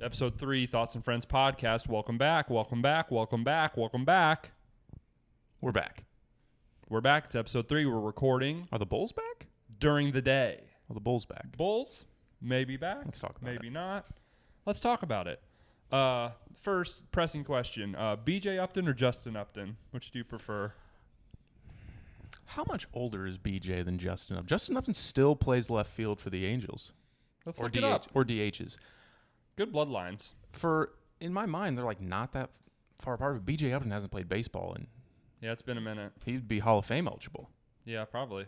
Episode 3, Thoughts and Friends podcast. Welcome back. Welcome back. Welcome back. Welcome back. We're back. We're back. It's episode 3. We're recording Are the Bulls back? during the day. Are the Bulls back? Bulls, maybe back. Let's talk about maybe not. Let's talk about it. First, pressing question. BJ Upton or Justin Upton? Which do you prefer? How much older is BJ than Justin Upton? Justin Upton still plays left field for the Angels. Let's or look it up. Or DHs. Good bloodlines. In my mind, they're like not that far apart. But BJ Upton hasn't played baseball, and Yeah, it's been a minute. he'd be Hall of Fame eligible. Yeah, probably.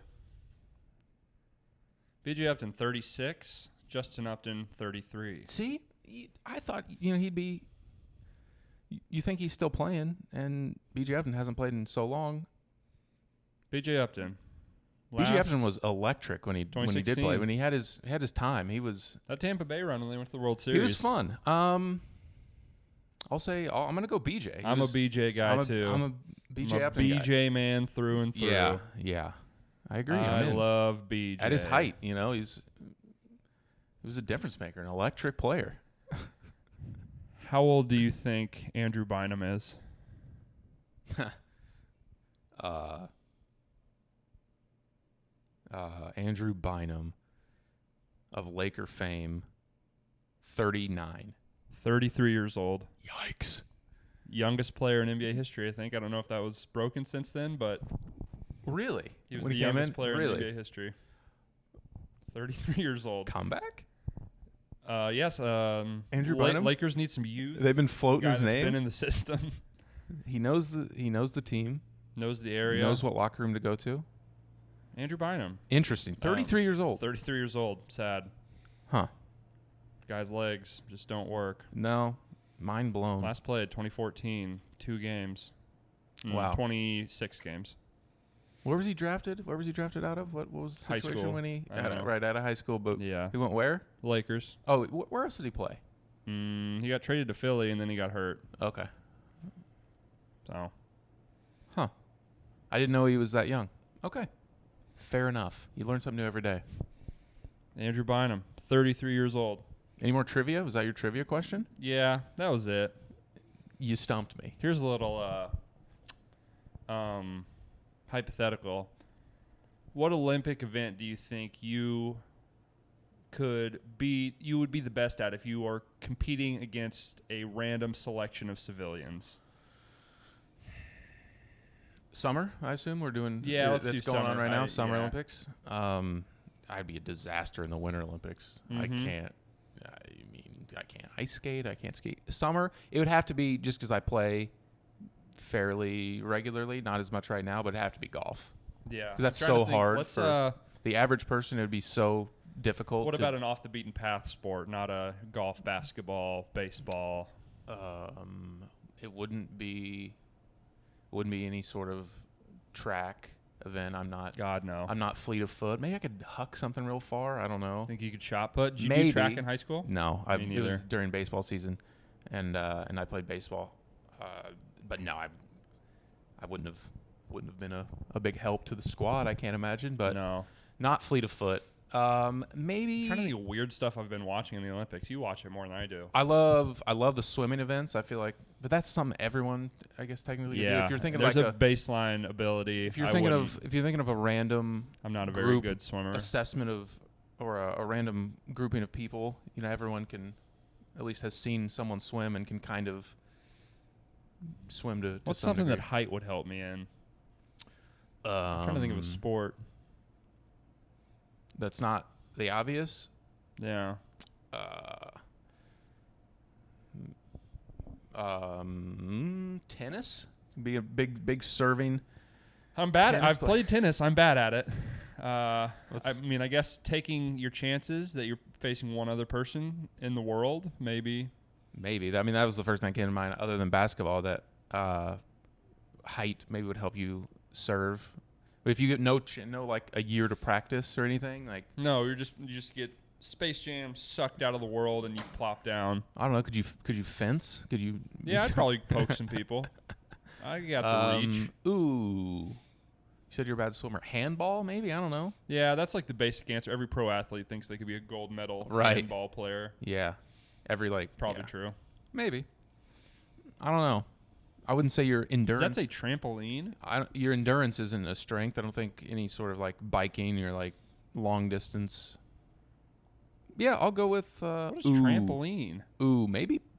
BJ Upton, 36. Justin Upton, 33. See, I thought he'd be. You think he's still playing, and BJ Upton hasn't played in so long. BJ Upton. BJ Upton was electric when he did play. 2016. When he had his time, he was. That Tampa Bay run when they went to the World Series. He was fun. I'll say I'm gonna go BJ. I'm a BJ guy too. I'm a BJ Upton BJ man through and through. Yeah. I agree. I love BJ. At his height, he was a difference maker, an electric player. How old do you think Andrew Bynum is? Andrew Bynum of Laker fame, 39. 33 years old. Yikes. Youngest player in NBA history, I think. I don't know if that was broken since then, but Really? he was When the he came youngest in? player Really? in NBA history. 33 years old. Comeback? Yes. Andrew Bynum? Lakers need some youth. They've been floating Guy his that's name. been in the system. He knows the team. Knows the area. Knows what locker room to go to. Andrew Bynum. Interesting. 33 years old. 33 years old. Sad. Huh. Guy's legs just don't work. No. Mind blown. Last played 2014, 2 games. Wow. 26 games. Where was he drafted? Where was he drafted out of? What was the High situation school. when he I don't know. right out of high school? But Yeah. he went where? Lakers. Oh, where else did he play? He got traded to Philly and then he got hurt. Okay. So Huh. I didn't know he was that young. Okay. Fair enough. You learn something new every day. Andrew Bynum, 33 years old. Any more trivia? Was that your trivia question? Yeah, that was it. You stumped me. Here's a little hypothetical. What Olympic event do you think you would be the best at if you are competing against a random selection of civilians? Summer, I assume we're doing. Yeah, let's that's do going on summer. right now. Summer yeah. Olympics. I'd be a disaster in the Winter Olympics. I can't. I can't ice skate. I can't skate. Summer, it would have to be just because I play fairly regularly, not as much right now, but it'd have to be golf. Yeah, Because that's so hard Let's, for the average person. It would be so difficult. what about an off the beaten path sport, not a golf, basketball, baseball? It wouldn't be any sort of track event. I'm not fleet of foot. Maybe I could huck something real far. I don't know. Think you could shot put? Did you Maybe. do track in high school? No, Me it neither. was during baseball season, and I played baseball. But no, I wouldn't have been a big help to the squad. I can't imagine, but No. not fleet of foot. Maybe I'm trying to think of weird stuff I've been watching in the Olympics. You watch it more than I do. I love the swimming events. I feel like, but that's something everyone, I guess, technically. Yeah, do. If you're thinking there's like a baseline ability. if you're thinking of a random I'm not a very group good swimmer. assessment of or a random grouping of people, everyone can at least has seen someone swim and can kind of swim to What's some something that degree. height would help me in? I'm trying to think of a sport. That's not the obvious. Yeah. Tennis be a big serving. I'm bad. Tennis I've played tennis. I'm bad at it. I Let's- mean, I guess taking your chances that you're facing one other person in the world, maybe. Maybe. That was the first thing that came to mind. Other than basketball, that height maybe would help you serve. But if you get no like a year to practice or anything, like No, you just get Space Jam sucked out of the world and you plop down. I don't know. Could you fence? Could you? Yeah, I'd probably poke some people. I got the reach. Ooh. You said you're a bad swimmer. Handball, maybe? I don't know. Yeah, that's like the basic answer. Every pro athlete thinks they could be a gold medal Right. handball player. Yeah. Every Probably yeah. true. Maybe. I don't know. I wouldn't say your endurance. Does that say trampoline? Your endurance isn't a strength. I don't think any sort of biking or long distance. Yeah, I'll go with What is trampoline?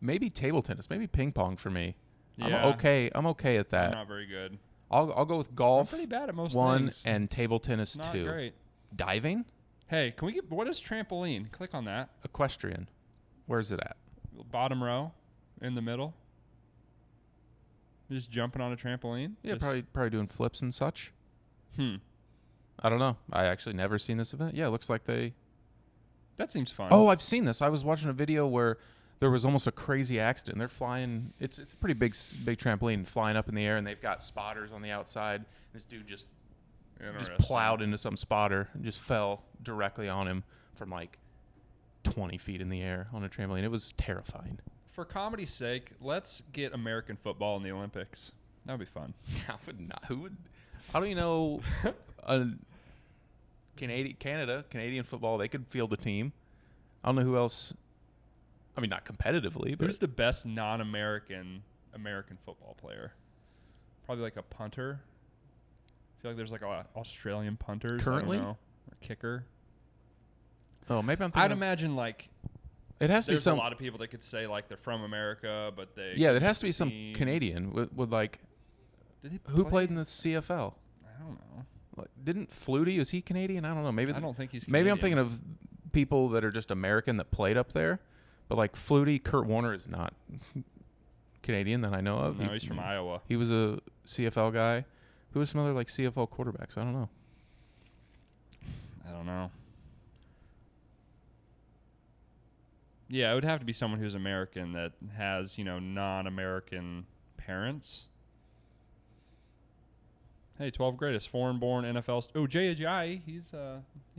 Maybe table tennis, maybe ping pong for me. Yeah. I'm okay at that. I'm not very good. I'll go with golf. I'm pretty bad at most one things. and table tennis Not 2. great. Diving? Hey, can we get what is trampoline? Click on that. Equestrian. Where's it at? Bottom row, in the middle. Just jumping on a trampoline. Yeah, probably doing flips and such. I don't know. I actually never seen this event. Yeah, it looks like they. That seems fun. Oh, I've seen this. I was watching a video where there was almost a crazy accident. They're flying. It's a pretty big trampoline flying up in the air, and they've got spotters on the outside. This dude just plowed into some spotter and just fell directly on him from 20 feet in the air on a trampoline. It was terrifying. For comedy's sake, let's get American football in the Olympics. That would be fun. I would not. Who would? How do you know? Canadian football, they could field a team. I don't know who else. I mean, not competitively, but who's the best non-American American football player? Probably a punter. I feel like there's a lot of Australian punters currently. I don't know. A kicker. Oh, maybe I'm thinking. I'd imagine it has to be there's a lot of people that could say they're from America, but they it has to be some Canadian with who played in the CFL. I don't know. Didn't Flutie? Is he Canadian? I don't know. Maybe I don't think he's Canadian. Maybe I'm thinking of people that are just American that played up there, but Flutie, Kurt Warner is not Canadian that I know of. No, he's from Iowa. He was a CFL guy. Who was some other CFL quarterbacks? I don't know. Yeah, it would have to be someone who's American that has, non-American parents. Hey, 12 greatest foreign-born NFL. J.J. He's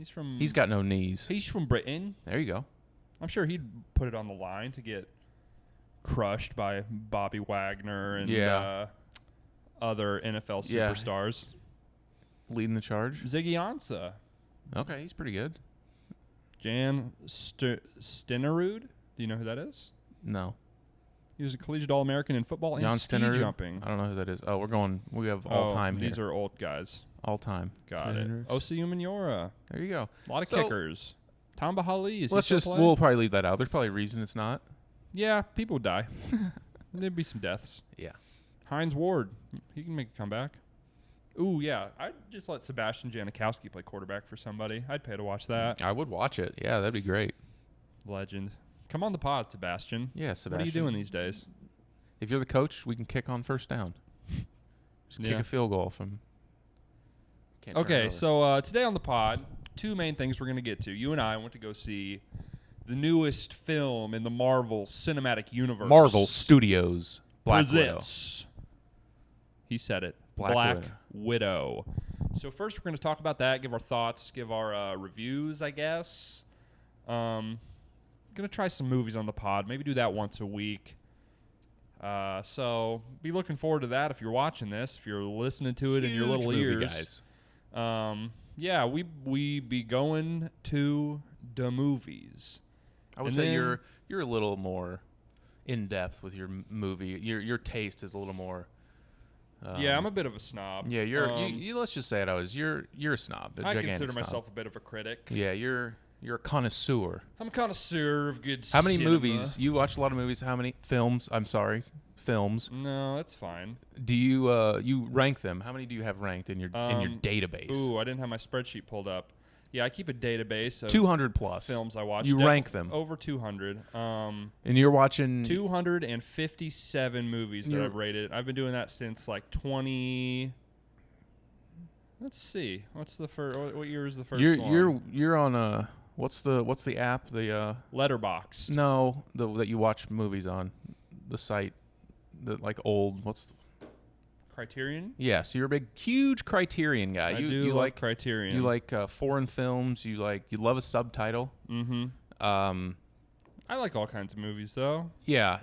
from. He's got no knees. He's from Britain. There you go. I'm sure he'd put it on the line to get crushed by Bobby Wagner and other NFL superstars. Leading the charge. Ziggy Ansah. Okay, he's pretty good. Jan Stenerud. Do you know who that is? No. He was a collegiate All-American in football and ski jumping. I don't know who that is. Oh, we have all time here. These are old guys. All time. Got it. Osi Umenyiora. There you go. A lot of kickers. Tamba Hali. We'll probably leave that out. There's probably a reason it's not. Yeah, people would die. There'd be some deaths. Yeah. Heinz Ward. He can make a comeback. Ooh, yeah. I'd just let Sebastian Janikowski play quarterback for somebody. I'd pay to watch that. I would watch it. Yeah, that'd be great. Legend. Come on the pod, Sebastian. Yeah, Sebastian. What are you doing these days? If you're the coach, we can kick on first down. Just kick a field goal from. Okay, so today on the pod, two main things we're going to get to. You and I went to go see the newest film in the Marvel Cinematic Universe. Marvel Studios. Black Widow. He said it. Black Widow. So first we're going to talk about that, give our thoughts, give our reviews, I guess. Going to try some movies on the pod. Maybe do that once a week. So be looking forward to that if you're watching this, if you're listening to it in your little ears. Guys. Yeah, we be going to the movies. I would say you're a little more in depth with your movie. Your taste is a little more. Yeah, I'm a bit of a snob. Yeah, you let's just say it. You're a snob. I consider myself a bit of a critic. Yeah, you're a connoisseur. I'm a connoisseur of good cinema. How many cinema. movies? You watch a lot of movies. How many films? I'm sorry, films. No, that's fine. Do you rank them? How many do you have ranked in your database? Ooh, I didn't have my spreadsheet pulled up. Yeah, I keep a database of 200 plus films I watch. You rank them over 200. And you're watching 257 movies that I've rated. I've been doing that since 20. Let's see. What's the first? What year is the first one? You're on what's the app? The Letterboxd. No, that you watch movies on, the site, old. What's Criterion? Yeah, so you're a huge Criterion guy. You like Criterion. You like foreign films. You love a subtitle. Mm-hmm. I like all kinds of movies though. Yeah,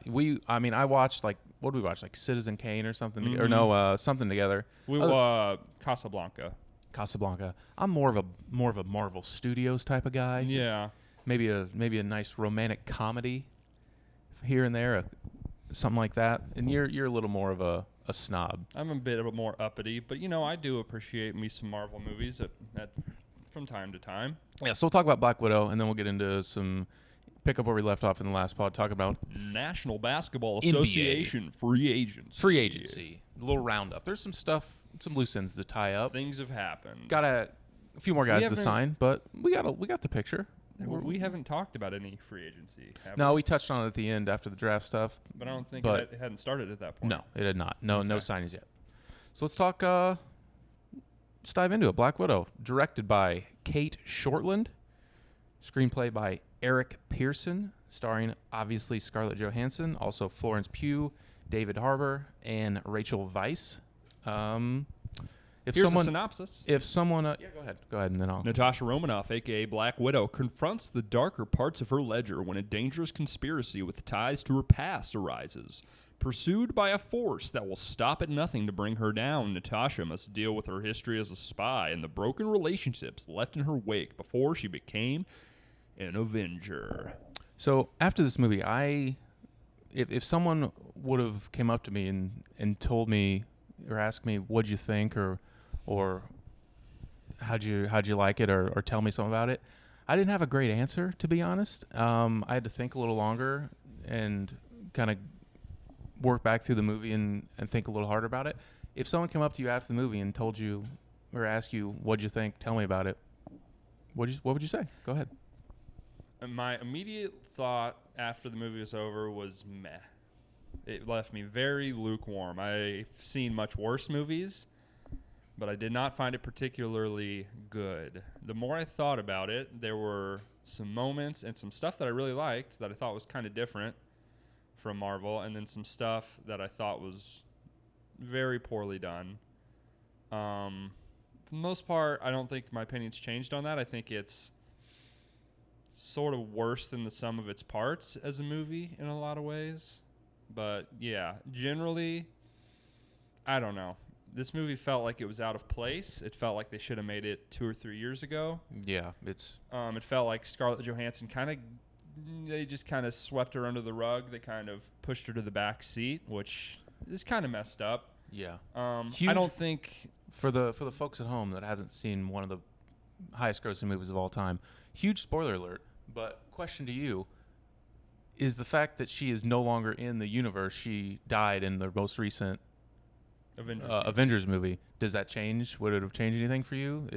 I watched what did we watch? Citizen Kane or something, or no, something together. We Casablanca. Casablanca. I'm more of a Marvel Studios type of guy. Yeah. Maybe a nice romantic comedy. here and there, something like that. And you're a little more of a snob. I'm a bit of a more uppity, but I do appreciate me some Marvel movies at from time to time. Yeah, so we'll talk about Black Widow, and then we'll get into pick up where we left off in the last pod, talk about National Basketball NBA. Association free agency. A little roundup. There's some stuff, some loose ends to tie up. Things have happened. Got a few more guys to sign, but we got the picture. We haven't talked about any free agency. No, we touched on it at the end after the draft stuff. But I don't think it hadn't started at that point. No, it had not. No signings yet. So let's talk. Let's dive into it. Black Widow, directed by Kate Shortland, screenplay by Eric Pearson, starring obviously Scarlett Johansson, also Florence Pugh, David Harbour, and Rachel Weisz. Here's the synopsis. If someone, go ahead, and then I'll. Natasha Romanoff, a.k.a. Black Widow, confronts the darker parts of her ledger when a dangerous conspiracy with ties to her past arises. Pursued by a force that will stop at nothing to bring her down, Natasha must deal with her history as a spy and the broken relationships left in her wake before she became an Avenger. So after this movie, if someone would have came up to me and told me or asked me what'd you think or how'd you like it or tell me something about it, I didn't have a great answer, to be honest. I had to think a little longer and kind of work back through the movie and think a little harder about it. If someone came up to you after the movie and told you or asked you what'd you think, tell me about it, what would you say? Go ahead. My immediate thought after the movie was over was meh. It left me very lukewarm. I've seen much worse movies, but I did not find it particularly good. The more I thought about it, there were some moments and some stuff that I really liked that I thought was kind of different from Marvel, and then some stuff that I thought was very poorly done. For the most part, I don't think my opinion's changed on that. I think it's sort of worse than the sum of its parts as a movie in a lot of ways. But yeah, generally, I don't know. This movie felt like it was out of place. It felt like they should have made it 2 or 3 years ago. Yeah, it felt like Scarlett Johansson they just kind of swept her under the rug. They kind of pushed her to the back seat, which is kind of messed up. Yeah. I don't think for the folks at home that hasn't seen one of the highest grossing movies of all time, huge spoiler alert, but question to you, is the fact that she is no longer in the universe, she died in the most recent Avengers movie. Does that change? Would it have changed anything for you?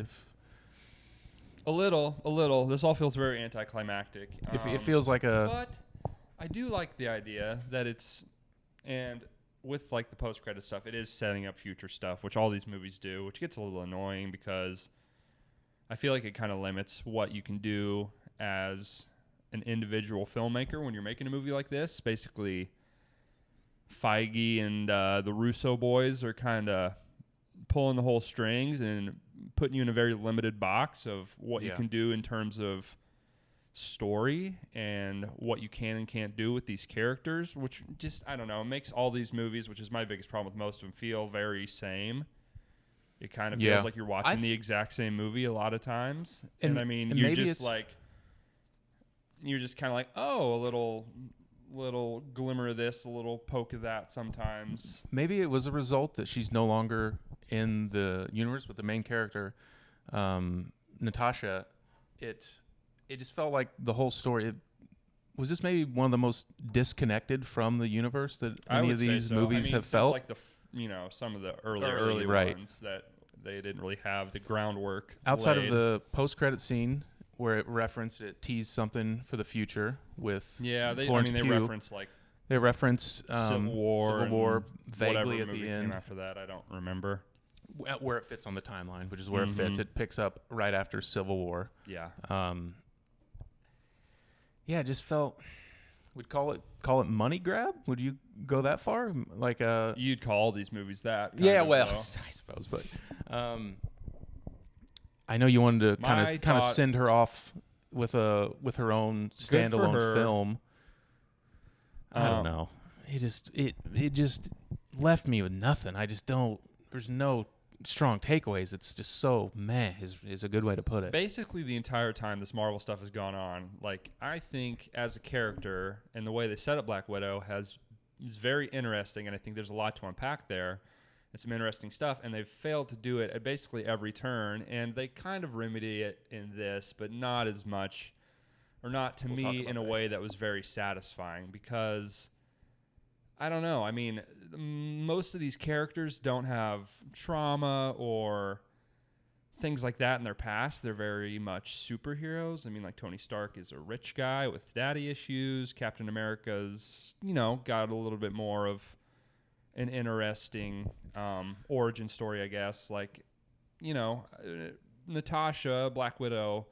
A little. This all feels very anticlimactic. It feels like But I do like the idea that and with like the post-credit stuff, it is setting up future stuff, which all these movies do, which gets a little annoying because I feel like it kind of limits what you can do as an individual filmmaker when you're making a movie like this. Basically, Feige and the Russo boys are kind of pulling the whole strings and putting you in a very limited box of what you can do in terms of story and what you can and can't do with these characters, which just, I don't know, makes all these movies, which is my biggest problem with most of them, feel very same. It kind of feels like you're watching the exact same movie a lot of times. And I mean, you're just kind of like, oh, a little glimmer of this, a little poke of that sometimes. Maybe it was a result that she's no longer in the universe with the main character, Natasha. It just felt like the whole story. Was this maybe one of the most disconnected from the universe that any of these movies have felt? Like some of the early ones that they didn't really have the groundwork outside laid. of the post-credit scene where it teased something for the future with Florence Pugh. They reference Civil War vaguely at the end. Came after that, I don't remember where it fits on the timeline, which is where it fits. It picks up right after Civil War. Yeah. It just felt. We'd call it money grab. Would you go that far? Like you'd call all these movies that. I suppose, but I know you wanted to kind of send her off with her own standalone film. I don't know. It just left me with nothing. I just don't. There's no strong takeaways. It's just so meh is a good way to put it. Basically, the entire time this Marvel stuff has gone on, like, I think as a character and the way they set up Black Widow is very interesting, and I think there's a lot to unpack there. It's some interesting stuff, and they've failed to do it at basically every turn, and they kind of remedy it in this, but not as much, or not to me in a way that was very satisfying, because I don't know. I mean, most of these characters don't have trauma or things like that in their past. They're very much superheroes. I mean, like Tony Stark is a rich guy with daddy issues. Captain America's, got a little bit more of an interesting origin story, I guess. Like, Natasha, Black Widow,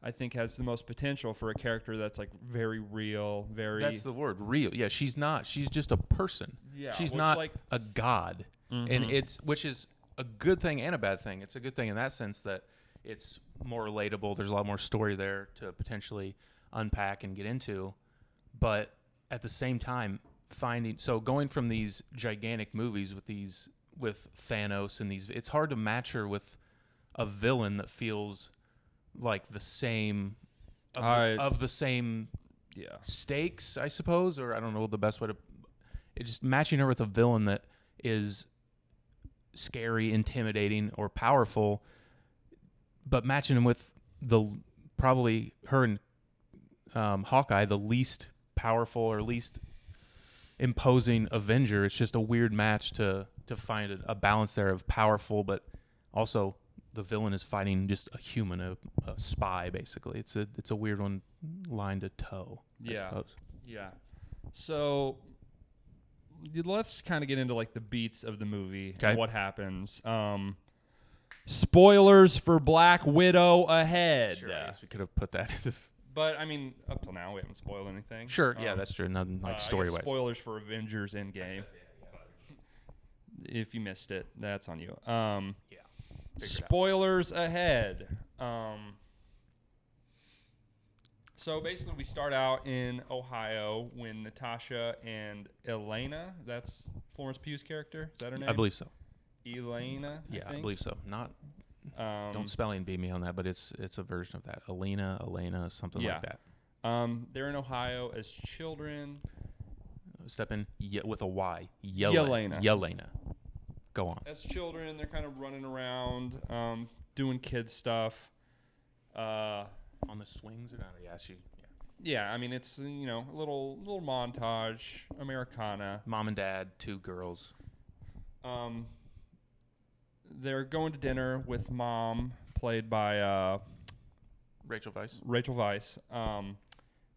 I think has the most potential for a character that's like very real, very. That's the word, real. Yeah, she's not. She's just a person. Yeah, she's not like a god, and which is a good thing and a bad thing. It's a good thing in that sense that it's more relatable. There's a lot more story there to potentially unpack and get into, but at the same time, going from these gigantic movies with Thanos and these, it's hard to match her with a villain that feels like the same of the same stakes, I suppose, or I don't know the best way to. It's just matching her with a villain that is scary, intimidating, or powerful, but matching him with probably her and Hawkeye, the least powerful or least imposing Avenger. It's just a weird match to find a balance there of powerful, but also the villain is fighting just a human, a spy, basically. It's a weird line to toe, I suppose. Yeah. So let's kind of get into like the beats of the movie and what happens. Spoilers for Black Widow ahead. Sure, I guess we could have put that in the... But, I mean, up till now, we haven't spoiled anything. Sure, yeah, that's true. Nothing like story-wise. Spoilers for Avengers Endgame. If you missed it, that's on you. Spoilers ahead. So basically, we start out in Ohio when Natasha and Elena, that's Florence Pugh's character, is that her name? I believe so. Elena, I believe so. Not, don't spelling bee me on that, but it's a version of that. Elena, something like that. They're in Ohio as children. Step in with a Y. Yelena. Go on. As children, they're kind of running around, doing kid stuff. On the swings or not? Yeah, I mean, it's, a little montage, Americana. Mom and dad, two girls. They're going to dinner with mom, played by Rachel Weisz. And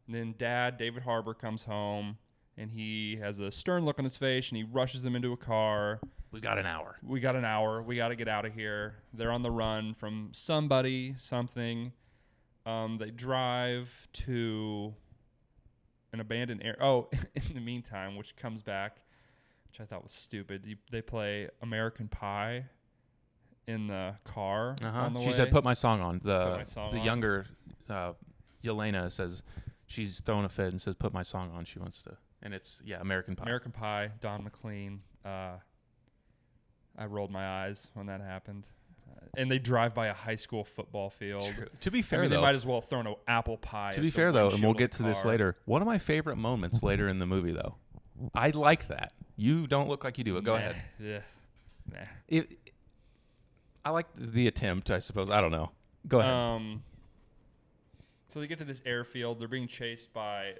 then dad, David Harbour, comes home, and he has a stern look on his face, and he rushes them into a car. We got an hour. We got to get out of here. They're on the run from something. They drive to an abandoned area. Oh, in the meantime, which comes back, which I thought was stupid, they play American Pie in the car on the way. She said, put my song on. The younger Yelena says she's throwing a fit and says, put my song on. She wants to. And it's, American Pie. American Pie, Don McLean. I rolled my eyes when that happened. And they drive by a high school football field. True. To be fair, though, they might as well have thrown an apple pie. To be fair, though, and we'll get to this later, one of my favorite moments later in the movie, though, I like that. You don't look like you do it. Go ahead. Yeah. I like the attempt, I suppose. I don't know. Go ahead. So they get to this airfield. They're being chased by...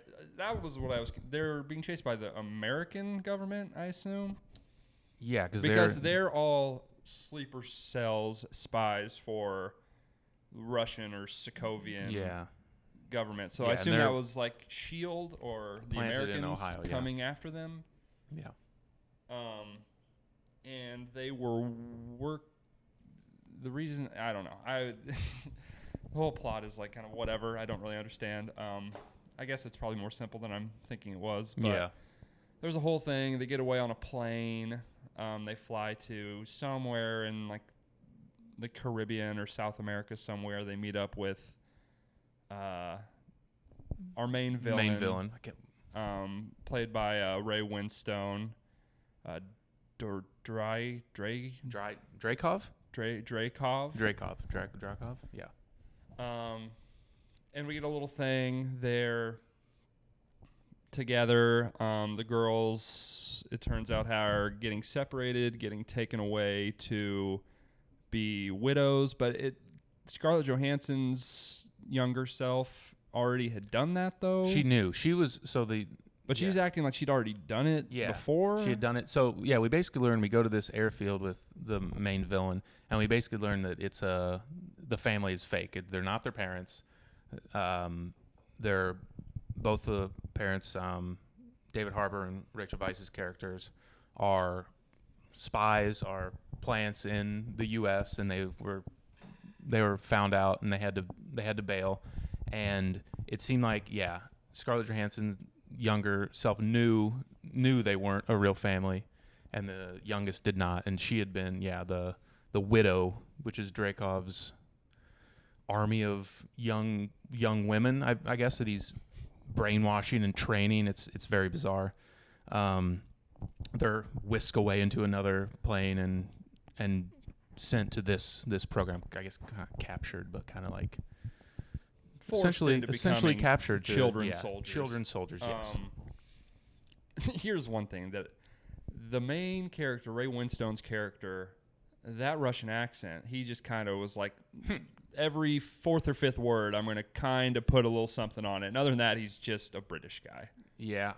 They're being chased by the American government, I assume. Yeah, because they're all sleeper cells, spies for Russian or Sokovian government. So I assume that was like S.H.I.E.L.D. or the Americans coming after them. Yeah. And they were the reason, I don't know. The whole plot is like kind of whatever. I don't really understand. I guess it's probably more simple than I'm thinking it was. But there's a whole thing. They get away on a plane. They fly to somewhere in like the Caribbean or South America somewhere. They meet up with our main villain. Main villain. Played by Ray Winstone. Dreykov. Yeah. And we get a little thing there together. The girls, it turns out, are getting separated, getting taken away to be widows. But Scarlett Johansson's younger self already had done that, though. She knew. She was But she was acting like she'd already done it before. She had done it. So, yeah, we basically learned, we go to this airfield with the main villain, and we basically learn that it's the family is fake. They're not their parents. They're both the parents, David Harbour and Rachel Weisz's characters, are spies, are plants in the U.S., and they were found out, and they had to bail. And it seemed like, Scarlett Johansson's younger self knew they weren't a real family, and the youngest did not. And she had been, the widow, which is Dreykov's army of young women, I guess, that he's brainwashing and training. It's very bizarre. They're whisked away into another plane and sent to this program. I guess kind of captured, but kind of like essentially captured children's soldiers. Children's soldiers, yes. Here's one thing that the main character, Ray Winstone's character, that Russian accent, he just kind of was like, every fourth or fifth word, I'm going to kind of put a little something on it. And other than that, he's just a British guy. Yeah,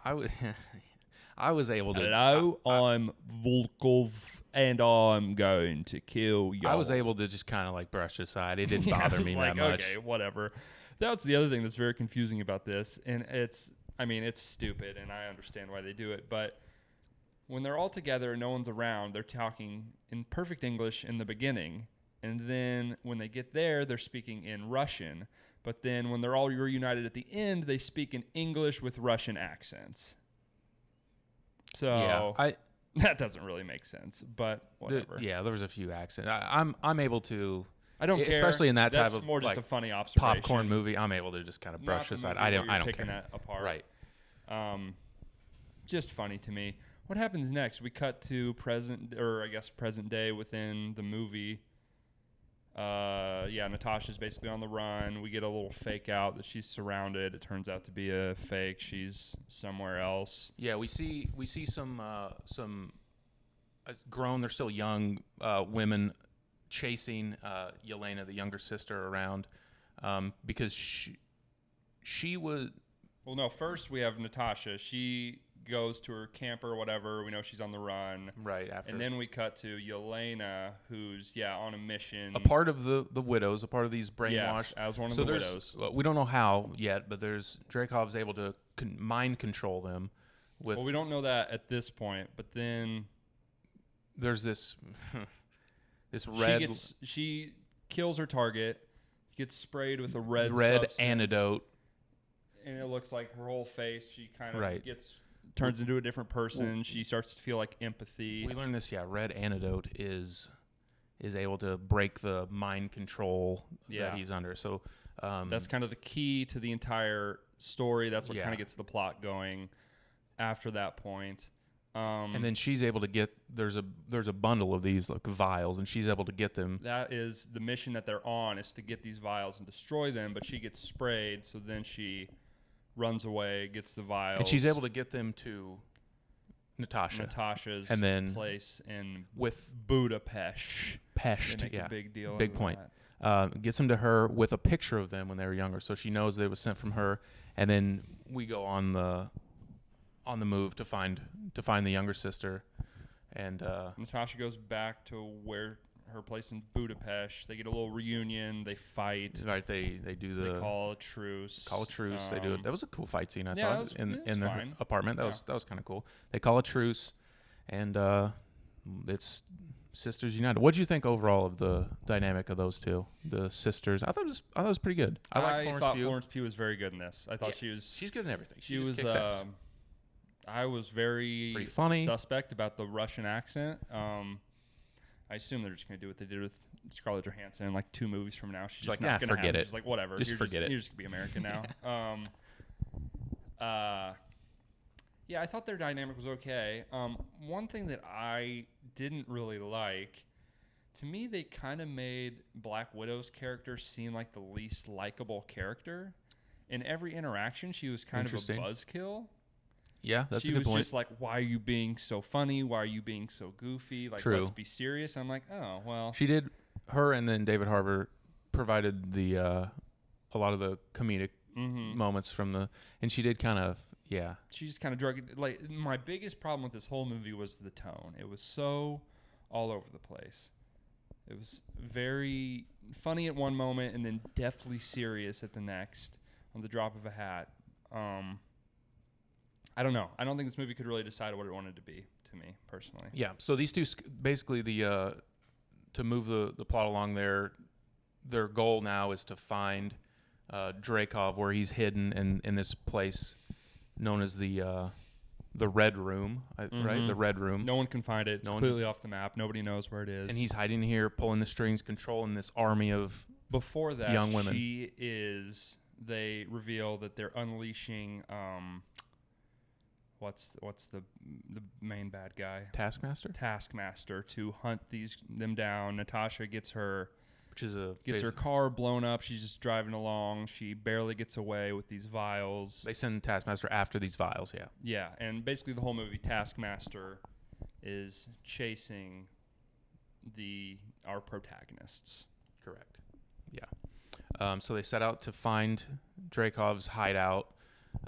I was able to. Hello, I'm Volkov, and I'm going to kill you. I was able to just kind of like brush aside. It didn't bother me that much. Okay, whatever. That's the other thing that's very confusing about this, and it's stupid, and I understand why they do it, but when they're all together and no one's around, they're talking in perfect English in the beginning, and then when they get there, they're speaking in Russian, but then when they're all reunited at the end, they speak in English with Russian accents. So that doesn't really make sense, but whatever. There was a few accents. I'm able to. I don't care. Especially in that That's type of more just a funny observation. Popcorn movie. I'm able to just kind of brush aside. I don't picking care. That apart. Right. Just funny to me. What happens next? We cut to present day within the movie. Natasha's basically on the run. We get a little fake out that she's surrounded. It turns out to be a fake. She's somewhere else. Yeah, we see some grown, they're still young women chasing Yelena, the younger sister, around because she was. Well, no. First, we have Natasha. She goes to her camper or whatever. We know she's on the run. Right after. And then we cut to Yelena, who's on a mission. A part of the widows, a part of these brainwashed. Yes, as one of the widows. We don't know how yet, but Dreykov's able to mind control them. Well, we don't know that at this point, but then there's this red. She kills her target, gets sprayed with a red substance, antidote, and it looks like her whole face. She kind of turns into a different person. She starts to feel like empathy. We learned this. Red antidote is able to break the mind control that he's under. So that's kind of the key to the entire story. That's what kind of gets the plot going after that point. And then she's able to get there's a bundle of these like vials, and she's able to get them. That is the mission that they're on, is to get these vials and destroy them. But she gets sprayed, so then she runs away, gets the vials, and she's able to get them to Natasha's and then place in with Budapest. A big deal. Big point. That. Gets them to her with a picture of them when they were younger, so she knows that it was sent from her. And then we go on the move to find the younger sister, and Natasha goes back to where her place in Budapest. They get a little reunion. They fight. Right. They call a truce. They do it. That was a cool fight scene. I thought in their fine. apartment. That was kind of cool. They call a truce, and it's sisters united. What did you think overall of the dynamic of those two, the sisters? I thought it was pretty good. I thought Florence Pugh was very good in this. I thought she's good in everything. She was kicks ass. I was very pretty funny. Suspect about the Russian accent. I assume they're just going to do what they did with Scarlett Johansson in like 2 movies from now. She's like, not going to forget it. She's like, whatever. Forget it. You're just going to be American now. Yeah, I thought their dynamic was okay. One thing that I didn't really like, to me, they kind of made Black Widow's character seem like the least likable character. In every interaction, she was kind of a Interesting. buzzkill. Yeah, that's She a good was point. just like, why are you being so funny? Why are you being so goofy? Like, True. let's be serious. I'm like, oh, well. She did. Her and then David Harbour provided the a lot of the comedic moments from the, and she did kind of, yeah. She just kind of drug it. Like, my biggest problem with this whole movie was the tone. It was so all over the place. It was very funny at one moment and then deathly serious at the next on the drop of a hat. I don't know. I don't think this movie could really decide what it wanted to be, to me, personally. Yeah. So these two, basically, to move the plot along, their goal now is to find Dreykov, where he's hidden in this place known as the Red Room, right? The Red Room. No one can find it. It's completely off the map. Nobody knows where it is. And he's hiding here, pulling the strings, controlling this army of before that young women. They reveal that they're unleashing. What's the main bad guy? Taskmaster to hunt them down. Natasha gets her car blown up. She's just driving along. She barely gets away with these vials. They send Taskmaster after these vials. Yeah. Yeah, and basically the whole movie, Taskmaster is chasing our protagonists. Correct. Yeah. So they set out to find Dreykov's hideout,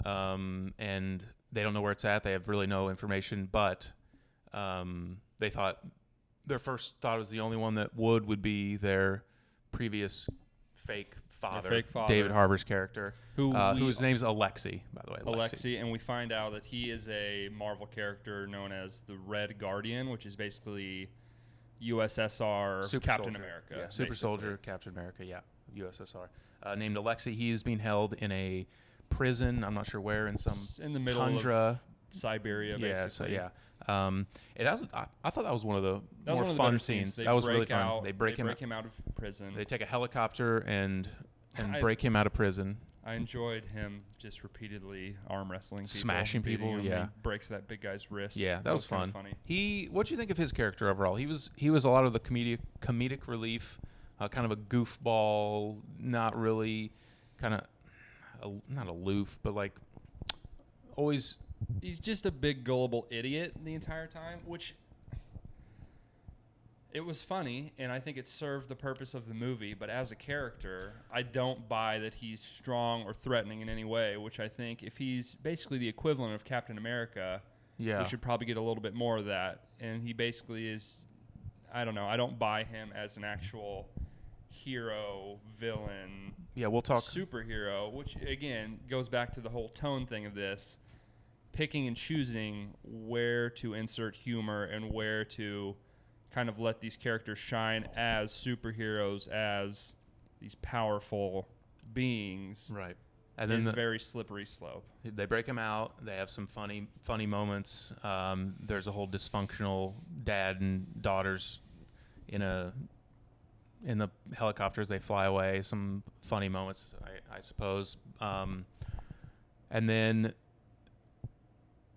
and they don't know where it's at. They have really no information, but they thought their first thought was the only one that would be their previous fake father, David Harbour's character, whose name's Alexei, by the way. Alexei, and we find out that he is a Marvel character known as the Red Guardian, which is basically USSR Captain America. Yeah, Super Soldier Captain America, yeah, USSR. Named Alexei. He is being held in a prison. I'm not sure where, in the middle tundra. Of Siberia, basically. Yeah. It has. I thought that was one of the more fun scenes. That was really fun. They break him out of prison. They take a helicopter and break him out of prison. I enjoyed him just repeatedly arm wrestling people, smashing people. Yeah, breaks that big guy's wrist. Yeah, that was fun. Funny. What do you think of his character overall? He was a lot of the comedic relief, kind of a goofball, not really, kind of not aloof, but like always. He's just a big gullible idiot the entire time, which it was funny, and I think it served the purpose of the movie. But as a character, I don't buy that he's strong or threatening in any way, which I think if he's basically the equivalent of Captain America, we should probably get a little bit more of that. And he basically is, I don't know, I don't buy him as an actual hero, villain, we'll talk superhero, which, again, goes back to the whole tone thing of this. Picking and choosing where to insert humor and where to kind of let these characters shine as superheroes, as these powerful beings. Right. And then it's a very slippery slope. They break him out. They have some funny moments. There's a whole dysfunctional dad and daughters in the helicopters. They fly away. Some funny moments, I suppose. And then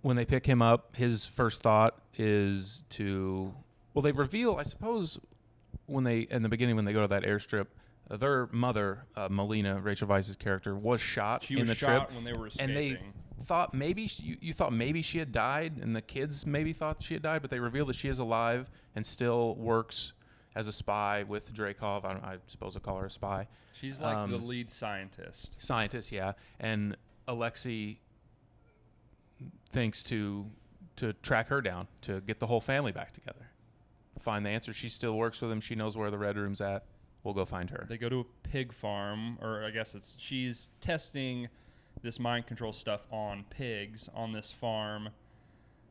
when they pick him up, his first thought is they reveal, I suppose, in the beginning when they go to that airstrip, their mother, Melina, Rachel Weisz's character, was shot in the trip. When they were escaping. And they thought maybe you thought maybe she had died, and the kids maybe thought she had died, but they revealed that she is alive and still works as a spy with Dreykov. I suppose I'll call her a spy. She's like the lead scientist. Scientist, yeah. And Alexei thinks to track her down, to get the whole family back together, find the answer. She still works with him. She knows where the Red Room's at. We'll go find her. They go to a pig farm, or I guess she's testing this mind control stuff on pigs on this farm.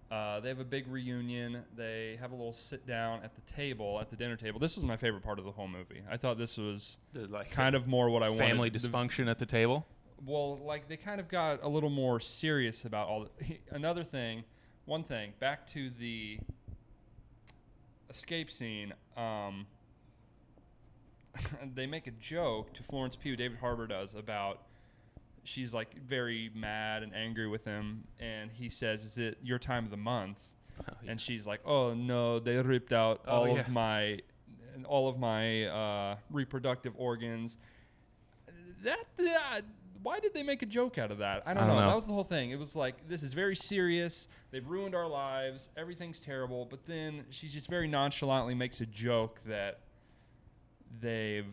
They have a big reunion. They have a little sit down at the dinner table. This was my favorite part of the whole movie. I thought this was kind of more what I wanted. Family dysfunction at the table? Well, like, they kind of got a little more serious about all one thing, back to the escape scene, they make a joke to Florence Pugh, David Harbour does, about she's like very mad and angry with him, and he says, "Is it your time of the month?" Oh, yeah. And she's like, "Oh no, they ripped out all of my reproductive organs." Why did they make a joke out of that? I don't know. That was the whole thing. It was like, this is very serious. They've ruined our lives. Everything's terrible. But then she just very nonchalantly makes a joke that they've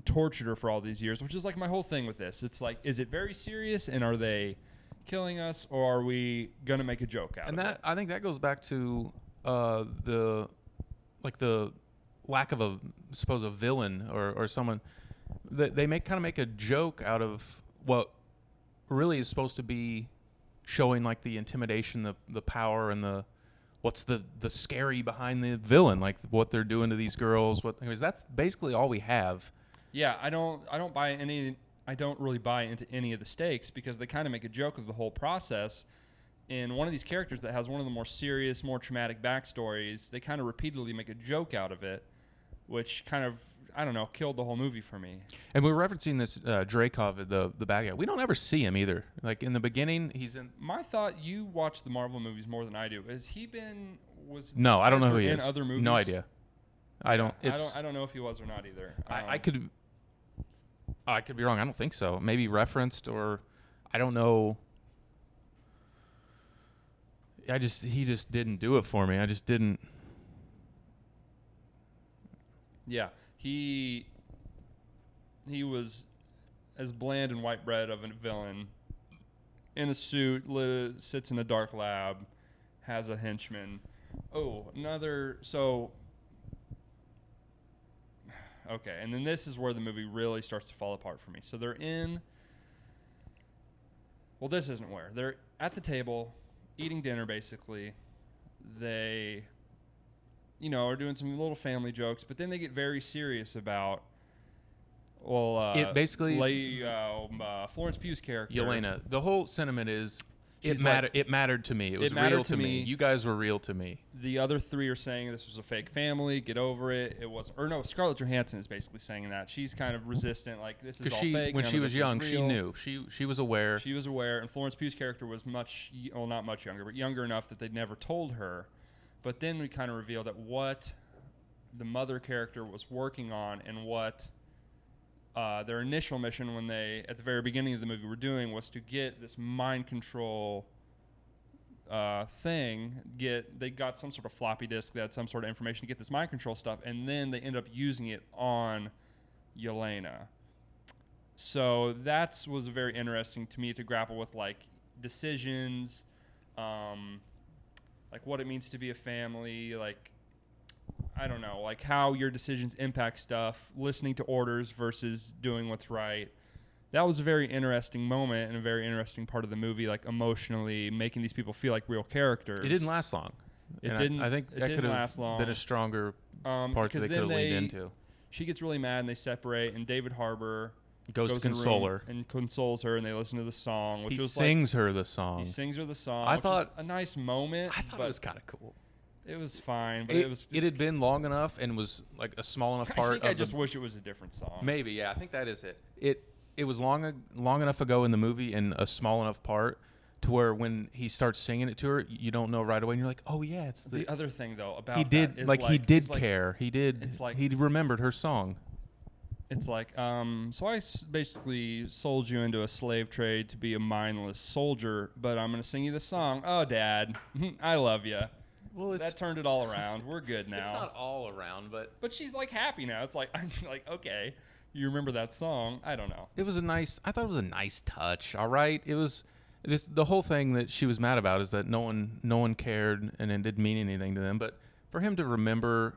tortured her for all these years, which is like my whole thing with this. It's like, is it very serious, and are they killing us, or are we going to make a joke out of it? I think that goes back to the lack of a villain or someone. They kind of make a joke out of what really is supposed to be showing like the intimidation, the power, and what's the scary behind the villain, like what they're doing to these girls. Anyways, that's basically all we have. Yeah, I don't really buy into any of the stakes, because they kind of make a joke of the whole process. And one of these characters that has one of the more serious, more traumatic backstories, they kind of repeatedly make a joke out of it, which kind of, I don't know, killed the whole movie for me. And we're referencing this Dreykov, the bad guy. We don't ever see him either. Like in the beginning, he's in. My thought, you watch the Marvel movies more than I do. Has he been? No, I don't know who he is. In other movies? No idea. I don't know if he was or not either. I could be wrong. I don't think so. Maybe referenced, or I don't know. He just didn't do it for me. I just didn't. Yeah. He was as bland and white bread of a villain, in a suit, sits in a dark lab, has a henchman. Okay, and then this is where the movie really starts to fall apart for me. So this isn't where. They're at the table, eating dinner, basically. They are doing some little family jokes, but then they get very serious about, Florence Pugh's character, Yelena. The whole sentiment is, it mattered to me. It was real real to me. You guys were real to me. The other three are saying this was a fake family. Get over it. It wasn't. Or no, Scarlett Johansson is basically saying that. She's kind of resistant. Like, this is all fake. When she was young, she knew. She was aware. She was aware. And Florence Pugh's character was not much younger, but younger enough that they'd never told her. But then we kind of reveal that what the mother character was working on, and what their initial mission when they, at the very beginning of the movie, were doing, was to get this mind control thing. They got some sort of floppy disk that had some sort of information to get this mind control stuff, and then they end up using it on Yelena. So that was very interesting to me to grapple with, like, decisions, like what it means to be a family, like, I don't know, like how your decisions impact stuff, listening to orders versus doing what's right. That was a very interesting moment and a very interesting part of the movie, like emotionally making these people feel like real characters. It didn't last long. I think that could have been a stronger part that they could have leaned into. She gets really mad and they separate, and David Harbour goes to console her and consoles her, and they listen to the song, which he sings her the song. He sings her the song. I thought a nice moment. I thought it was kind of cool. It was fine, but it had been long enough and was like a small enough part. I just wish it was a different song. Maybe, yeah. I think that is it. It was long enough ago in the movie and a small enough part to where when he starts singing it to her, you don't know right away, and you're like, oh yeah, it's the other thing though about he did care. He did. It's like he remembered her song. It's like, so I basically sold you into a slave trade to be a mindless soldier, but I'm going to sing you the song. Oh, Dad, I love you. Well, that turned it all around. We're good now. It's not all around, but she's like happy now. It's like, I'm like, okay, you remember that song? I don't know. I thought it was a nice touch. All right, it was the whole thing that she was mad about is that no one cared and it didn't mean anything to them. But for him to remember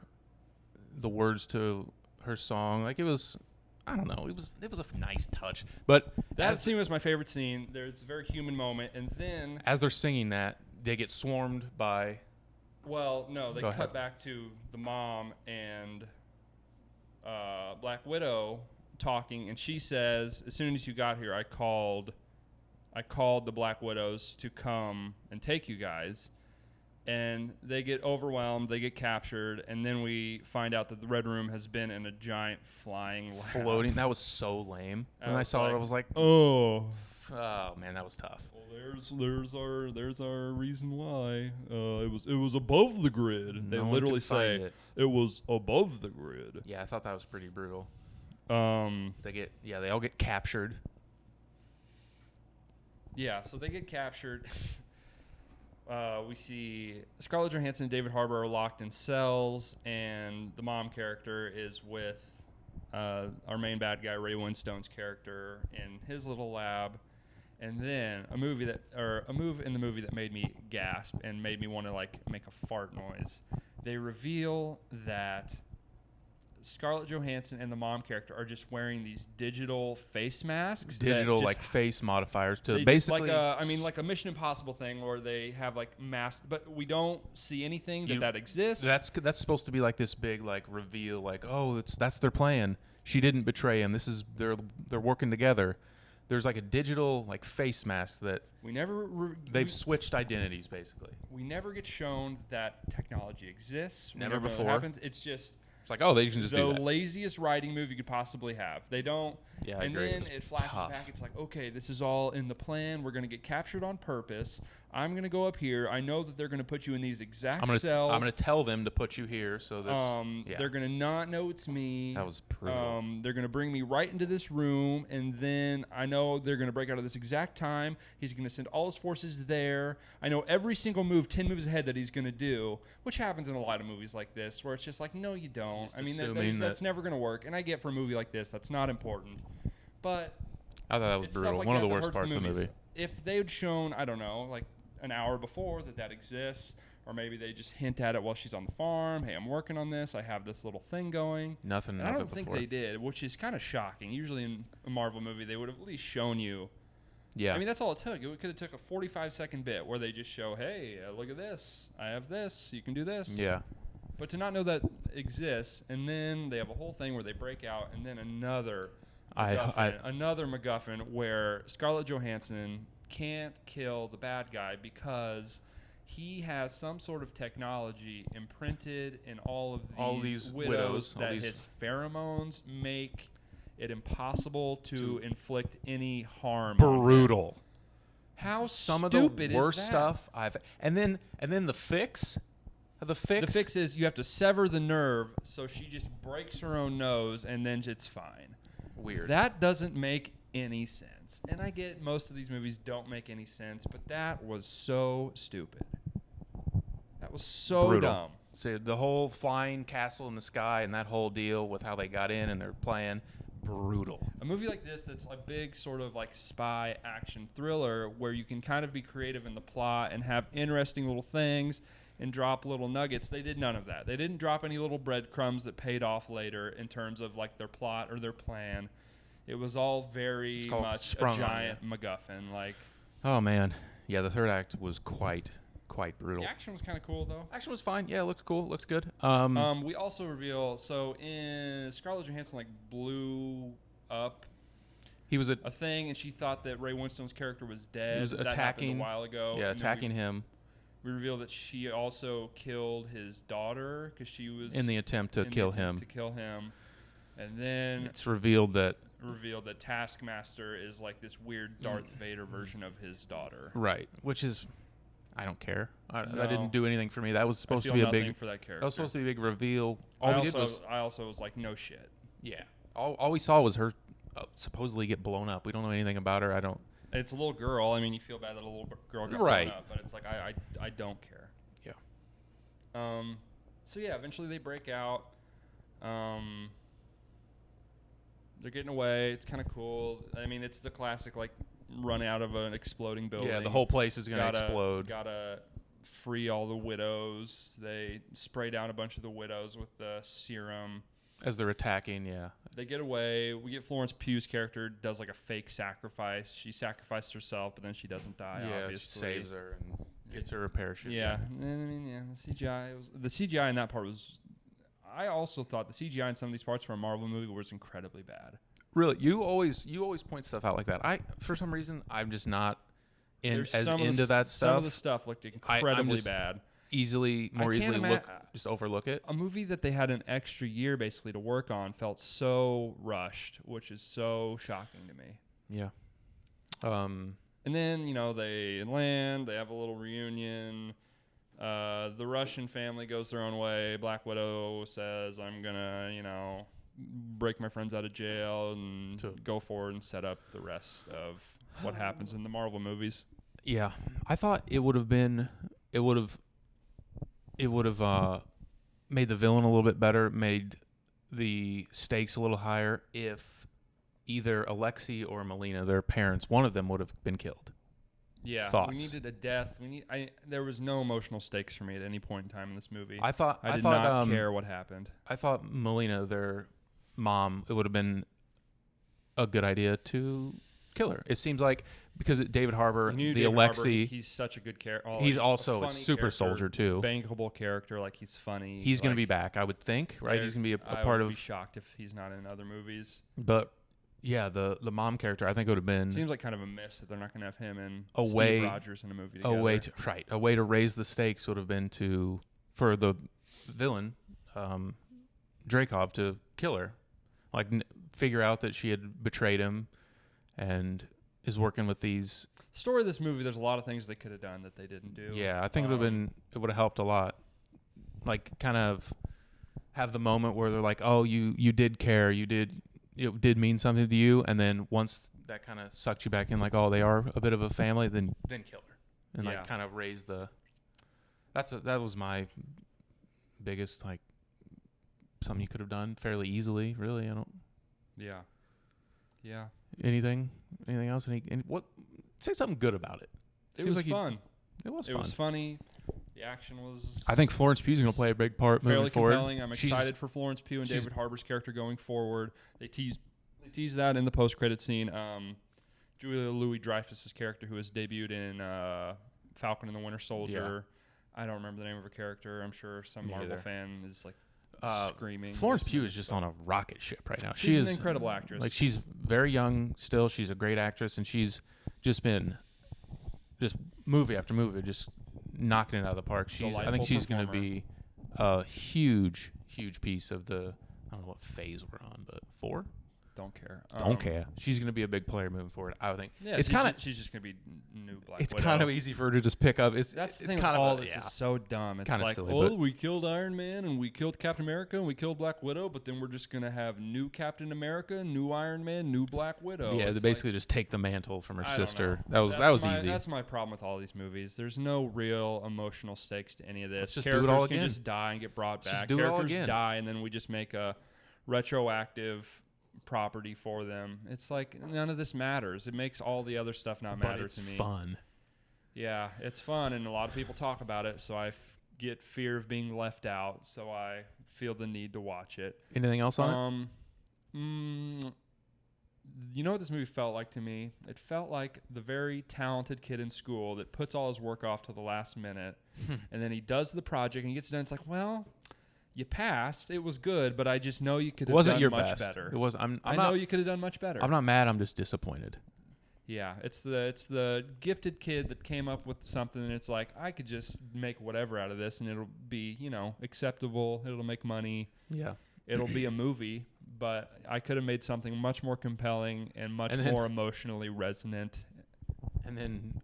the words to her song, like, it was, I don't know, it was a nice touch. But that scene was my favorite scene. There's a very human moment, and then as they're singing that, they get swarmed by. Well, no, they cut back to the mom and Black Widow talking, and she says, as soon as you got here, I called the Black Widows to come and take you guys. And they get overwhelmed, they get captured, and then we find out that the Red Room has been in a giant flying lab. Floating. That was so lame. When I saw it, I was like, oh, Oh man, that was tough. Well, there's our reason why. It was above the grid. They No one literally could find say it was above the grid. Yeah, I thought that was pretty brutal. They all get captured. Yeah, so they get captured. We see Scarlett Johansson and David Harbour are locked in cells, and the mom character is with our main bad guy, Ray Winstone's character, in his little lab. And then a move in the movie that made me gasp and made me want to like make a fart noise. They reveal that Scarlett Johansson and the mom character are just wearing these digital face masks. Digital like face modifiers to basically like a Mission Impossible thing where they have like masks, but we don't see anything that exists. That's supposed to be like this big like reveal, like that's their plan. She didn't betray him. This is they're working together. There's like a digital like face mask that they've switched identities basically. We never get shown that technology exists. Never before. It happens. It's just. It's like, they can just do that. The laziest writing move you could possibly have. They don't. Yeah, I agree. And then it flashes back. It's like, okay, this is all in the plan. We're going to get captured on purpose. I'm going to go up here. I know that they're going to put you in these exact cells. I'm going to tell them to put you here. So they're going to not know it's me. That was brutal. They're going to bring me right into this room, and then I know they're going to break out at this exact time. He's going to send all his forces there. I know every single move, 10 moves ahead that he's going to do, which happens in a lot of movies like this, where it's just like, no, you don't. I mean, that's never going to work. And I get for a movie like this, that's not important. But I thought that was brutal. Like one of the worst parts of the movie. If they had shown, I don't know, like an hour before that exists, or maybe they just hint at it while she's on the farm. Hey, I'm working on this. I have this little thing going. Nothing. I don't think they did, which is kind of shocking. Usually in a Marvel movie, they would have at least shown you. Yeah. I mean, that's all it took. It could have took a 45-second bit where they just show, hey, look at this. I have this. You can do this. Yeah. But to not know that exists, and then they have a whole thing where they break out, and then another MacGuffin where Scarlett Johansson can't kill the bad guy because he has some sort of technology imprinted in all these widows that his pheromones make it impossible to inflict any harm. Brutal. How some stupid of the worst is that? Stuff and then the fix. The fix is you have to sever the nerve, so she just breaks her own nose, and then it's fine. Weird. That doesn't make any sense. And I get most of these movies don't make any sense, but that was so stupid. That was so brutal. Dumb. So the whole flying castle in the sky and that whole deal with how they got in and their plan, brutal. A movie like this that's a big sort of like spy action thriller where you can kind of be creative in the plot and have interesting little things and drop little nuggets. They did none of that. They didn't drop any little breadcrumbs that paid off later in terms of like their plot or their plan. It was all very much a giant MacGuffin. Like, oh man, yeah. The third act was quite brutal. The action was kind of cool though. Action was fine. Yeah, it looked cool. Looks good. We also reveal in Scarlett Johansson like blew up. He was a thing, and she thought that Ray Winstone's character was dead. He was that attacking happened a while ago. Yeah, attacking him. We reveal that she also killed his daughter because she was in the attempt to kill him. And then it's revealed that Taskmaster is like this weird Darth Vader version of his daughter. Right, which is, I don't care. That didn't do anything for me. That was supposed to be a big. For that character. That was supposed to be a big reveal. I also was like, no shit. Yeah. All we saw was her supposedly get blown up. We don't know anything about her. It's a little girl. I mean, you feel bad that a little girl got right. blown up, but it's like I don't care. Yeah. So yeah, eventually they break out. They're getting away. It's kind of cool. I mean, it's the classic like run out of an exploding building. Yeah, the whole place is gonna explode. Gotta free all the widows. They spray down a bunch of the widows with the serum. As they're attacking, yeah. They get away. We get Florence Pugh's character does like a fake sacrifice. She sacrificed herself, but then she doesn't die. Yeah, obviously. she saves her and gets her a parachute. Yeah, I mean, yeah. The CGI in that part was. I also thought the CGI in some of these parts for a Marvel movie was incredibly bad. Really, you always point stuff out like that. For some reason, I'm just not into that stuff. Some of the stuff looked incredibly bad. More easily just overlook it. A movie that they had an extra year basically to work on felt so rushed, which is so shocking to me. Yeah. And then, they land, they have a little reunion. The Russian family goes their own way. Black Widow says, I'm going to, break my friends out of jail and go forward and set up the rest of what happens in the Marvel movies. Yeah. I thought it would have made the villain a little bit better, made the stakes a little higher if either Alexei or Melina, their parents, one of them would have been killed. Yeah, Thoughts? We needed a death. There was no emotional stakes for me at any point in time in this movie. I did not care what happened. I thought Melina, their mom, it would have been a good idea to kill her. It seems like because David Harbour, Alexei, he's such a good character. He's also a super soldier too. Bankable character, like he's funny. He's going to be back, I would think, right? He's going to be a part of. I would be shocked if he's not in other movies. But yeah, the mom character, I think it would have been. Seems like kind of a miss that they're not going to have him and Steve Rogers in a movie together. A way to raise the stakes would have been for the villain, Dreykov, to kill her, like figure out that she had betrayed him, and is working with these. Story of this movie, there's a lot of things they could have done that they didn't do. Yeah, I think it would have helped a lot. Like kind of have the moment where they're like, "Oh, you did care, it did mean something to you," and then once that kind of sucked you back in, like, "Oh, they are a bit of a family," then kill her and like kind of raise the. That was my biggest something you could have done fairly easily. Really, I don't. Yeah. Yeah. Anything else? Say something good about it. It was fun. It was fun. It was funny. The action was. I think Florence Pugh's going to play a big part moving forward. Fairly compelling. I'm excited for Florence Pugh and David Harbour's character going forward. They tease that in the post-credit scene. Julia Louis-Dreyfus's character, who has debuted in Falcon and the Winter Soldier. Yeah. I don't remember the name of her character. I'm sure some Marvel fan is screaming. Florence Pugh is just on a rocket ship right now. She's an incredible actress. Like, she's very young still. She's a great actress, and she's just been movie after movie, just knocking it out of the park. I think she's going to be a huge piece of the. I don't know what phase we're on, but 4. Don't care. She's going to be a big player moving forward, I would think. Yeah, she's just going to be new Black Widow. It's kind of easy for her to just pick up. That's the thing. Kind of all this is so dumb. It's like, silly, we killed Iron Man and we killed Captain America and we killed Black Widow, but then we're just going to have new Captain America, new Iron Man, new Black Widow. Yeah, they basically just take the mantle from her sister. That was easy. That's my problem with all these movies. There's no real emotional stakes to any of this. Let's just do it all again. Characters can just die and get brought back. Characters die and then we just make a retroactive property for them. It's like none of this matters. It makes all the other stuff not matter to me. It's fun. Yeah, it's fun, and a lot of people talk about it, so I get fear of being left out, so I feel the need to watch it. Anything else on it? You know what this movie felt like to me? It felt like the very talented kid in school that puts all his work off to the last minute, and then he does the project, and he gets done. It's like, well, you passed. It was good, but I just know you could have done much better. It was. I know you could have done much better. I'm not mad. I'm just disappointed. Yeah, it's the gifted kid that came up with something, and it's like, I could just make whatever out of this, and it'll be, acceptable. It'll make money. Yeah. It'll be a movie, but I could have made something much more compelling and more emotionally resonant. And then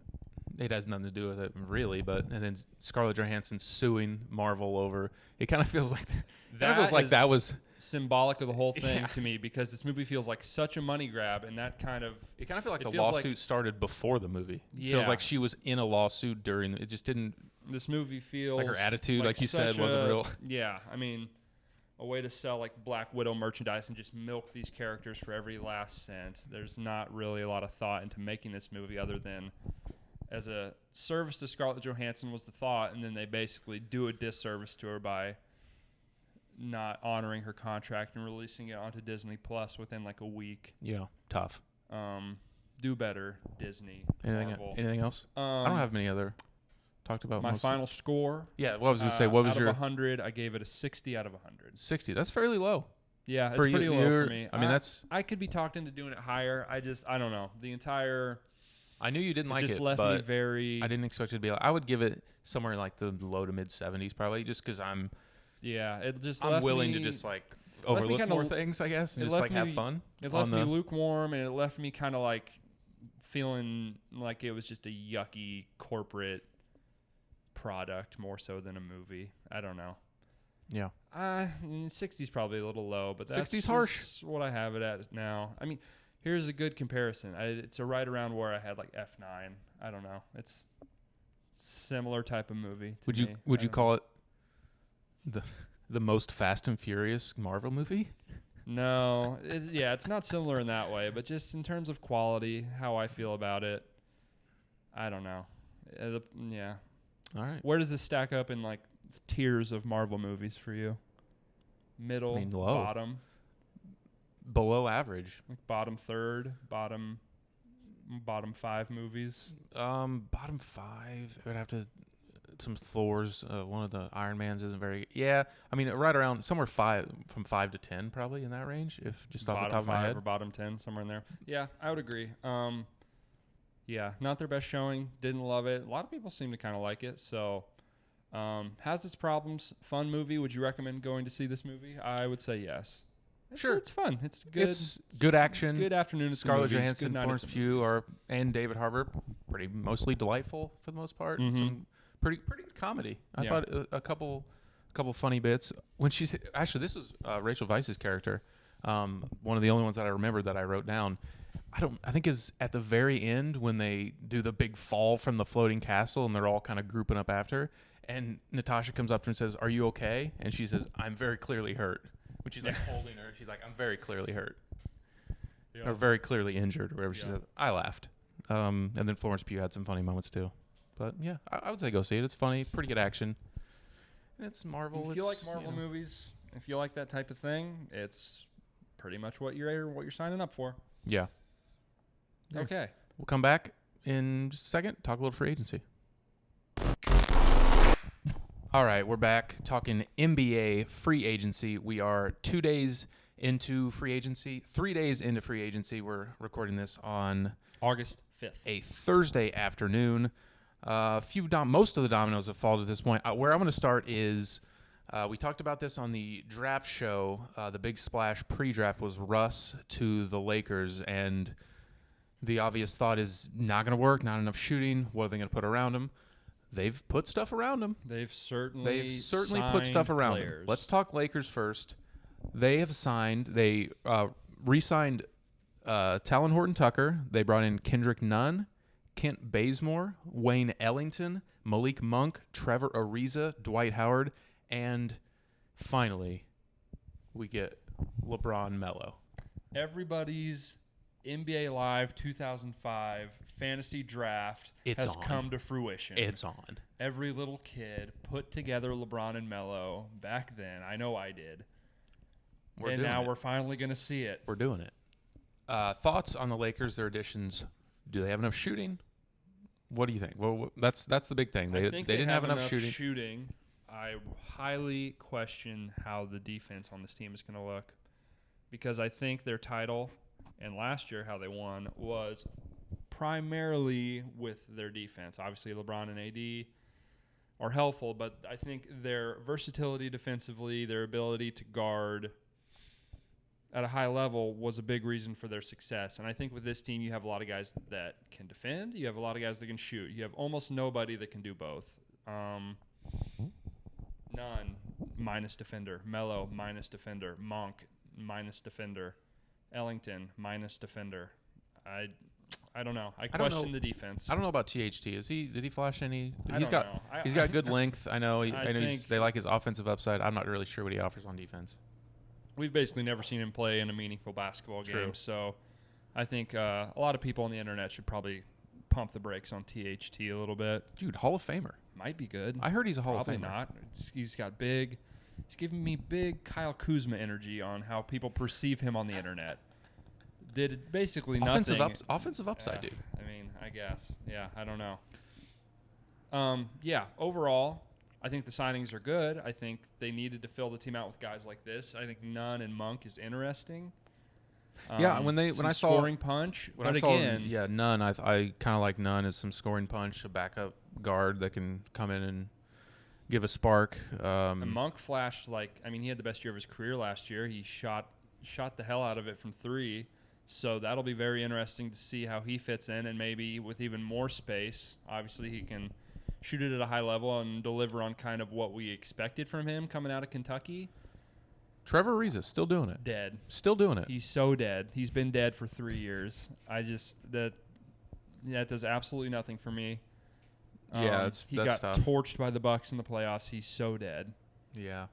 it has nothing to do with it, really, and then Scarlett Johansson suing Marvel over. It kind of feels like that was symbolic of the whole thing to me, because this movie feels like such a money grab, and that kind of it kind of feels like the lawsuit started before the movie. It feels like she was in a lawsuit during. It just didn't. This movie feels like her attitude, like you said, wasn't real. Yeah, I mean, a way to sell like Black Widow merchandise and just milk these characters for every last cent. There's not really a lot of thought into making this movie other than as a service to Scarlett Johansson was the thought, and then they basically do a disservice to her by not honoring her contract and releasing it onto Disney Plus within like a week. Yeah, tough. Do better, Disney. Anything else? I don't have many other talked about. My final score. Yeah, what was going to say? What was your? Out of 100, I gave it a 60 out of 100. 60. That's fairly low. Yeah, it's pretty low for me. I mean, I could be talked into doing it higher. I don't know. The entire. I knew you didn't like it, just left me very. I didn't expect it to be. I would give it somewhere like the low to mid 70s, probably, just because I'm. Yeah, it just. I'm willing to just like overlook more things, I guess, and just like have fun. It left me lukewarm, and it left me kind of like feeling like it was just a yucky corporate product more so than a movie. I don't know. Yeah. 60's probably a little low, but that's 60's harsh. just what I have it at now. I mean, here's a good comparison. It's a right around where I had like F9. I don't know. It's similar type of movie. Would you call it the most Fast and Furious Marvel movie? No. It's not similar in that way, but just in terms of quality, how I feel about it, I don't know. Yeah. All right. Where does this stack up in like tiers of Marvel movies for you? Middle, low. bottom, Below average. like bottom third, bottom 5 movies. Bottom 5. It would have to. Some Thors. One of the Iron Mans isn't very. Yeah, I mean, right around somewhere from 5 to 10, probably in that range. If just off the top of my head, or bottom 10, somewhere in there. Yeah, I would agree. Yeah, not their best showing. Didn't love it. A lot of people seem to kind of like it. So, has its problems. Fun movie. Would you recommend going to see this movie? I would say yes. Sure. It's fun. It's good. It's good action. Good afternoon. Scarlett Johansson, Florence Pugh, and David Harbour, pretty mostly delightful for the most part. Mm-hmm. Some pretty good comedy. I thought a couple funny bits when she's actually this was Rachel Weisz's character. One of the only ones that I remember that I wrote down. I think is at the very end when they do the big fall from the floating castle and they're all kind of grouping up after. And Natasha comes up to her and says, "Are you okay?" And she says, "I'm very clearly hurt." When she's like holding her, she's like, "I'm very clearly hurt." Or very clearly injured, or whatever she said. I laughed. And then Florence Pugh had some funny moments too. But yeah, I would say go see it. It's funny, pretty good action. And it's Marvel. If you like Marvel movies, if you like that type of thing, it's pretty much what you're signing up for. Yeah. Okay. We'll come back in just a second, talk a little free agency. All right, we're back talking NBA free agency. We are 2 days into free agency, 3 days into free agency. We're recording this on August 5th, a Thursday afternoon. Most of the dominoes have fallen at this point. Where I'm going to start is we talked about this on the draft show. The big splash pre-draft was Russ to the Lakers, and the obvious thought is not going to work, not enough shooting. What are they going to put around him? They've put stuff around him. They've certainly put stuff around him. Let's talk Lakers first. They have signed. They re-signed Talon Horton-Tucker. They brought in Kendrick Nunn, Kent Bazemore, Wayne Ellington, Malik Monk, Trevor Ariza, Dwight Howard, and finally, we get LeBron Melo. Everybody's NBA Live 2005 fantasy draft has come to fruition. It's on. Every little kid put together LeBron and Melo back then. I know I did. We're finally going to see it. We're doing it. Thoughts on the Lakers, their additions? Do they have enough shooting? What do you think? Well, that's the big thing. They didn't have enough shooting. I highly question how the defense on this team is going to look, because I think their title and last year how they won was primarily with their defense. Obviously, LeBron and AD are helpful, but I think their versatility defensively, their ability to guard at a high level was a big reason for their success. And I think with this team, you have a lot of guys that can defend. You have a lot of guys that can shoot. You have almost nobody that can do both. None minus defender. Melo minus defender. Monk minus defender. Ellington minus defender. I don't know. I question the defense. I don't know about THT. Did he flash any? He's got good length. I know. They like his offensive upside. I'm not really sure what he offers on defense. We've basically never seen him play in a meaningful basketball game. So I think a lot of people on the internet should probably pump the brakes on THT a little bit. Dude, Hall of Famer. Might be good. I heard he's a Hall of Famer. Probably not. He's giving me big Kyle Kuzma energy on how people perceive him on the internet. Did basically nothing. Offensive upside, dude. I mean, I guess. Yeah, I don't know. Overall, I think the signings are good. I think they needed to fill the team out with guys like this. I think Nunn and Monk is interesting. When I saw scoring punch, Nunn. I kind of like Nunn as some scoring punch, a backup guard that can come in and give a spark. And Monk flashed he had the best year of his career last year. He shot the hell out of it from three. So that'll be very interesting to see how he fits in, and maybe with even more space. Obviously, he can shoot it at a high level and deliver on kind of what we expected from him coming out of Kentucky. Trevor Ariza still doing it. Dead. Still doing it. He's so dead. He's been dead for 3 years. That does absolutely nothing for me. That's he got tough. torched by the Bucks in the playoffs. He's so dead. Yeah.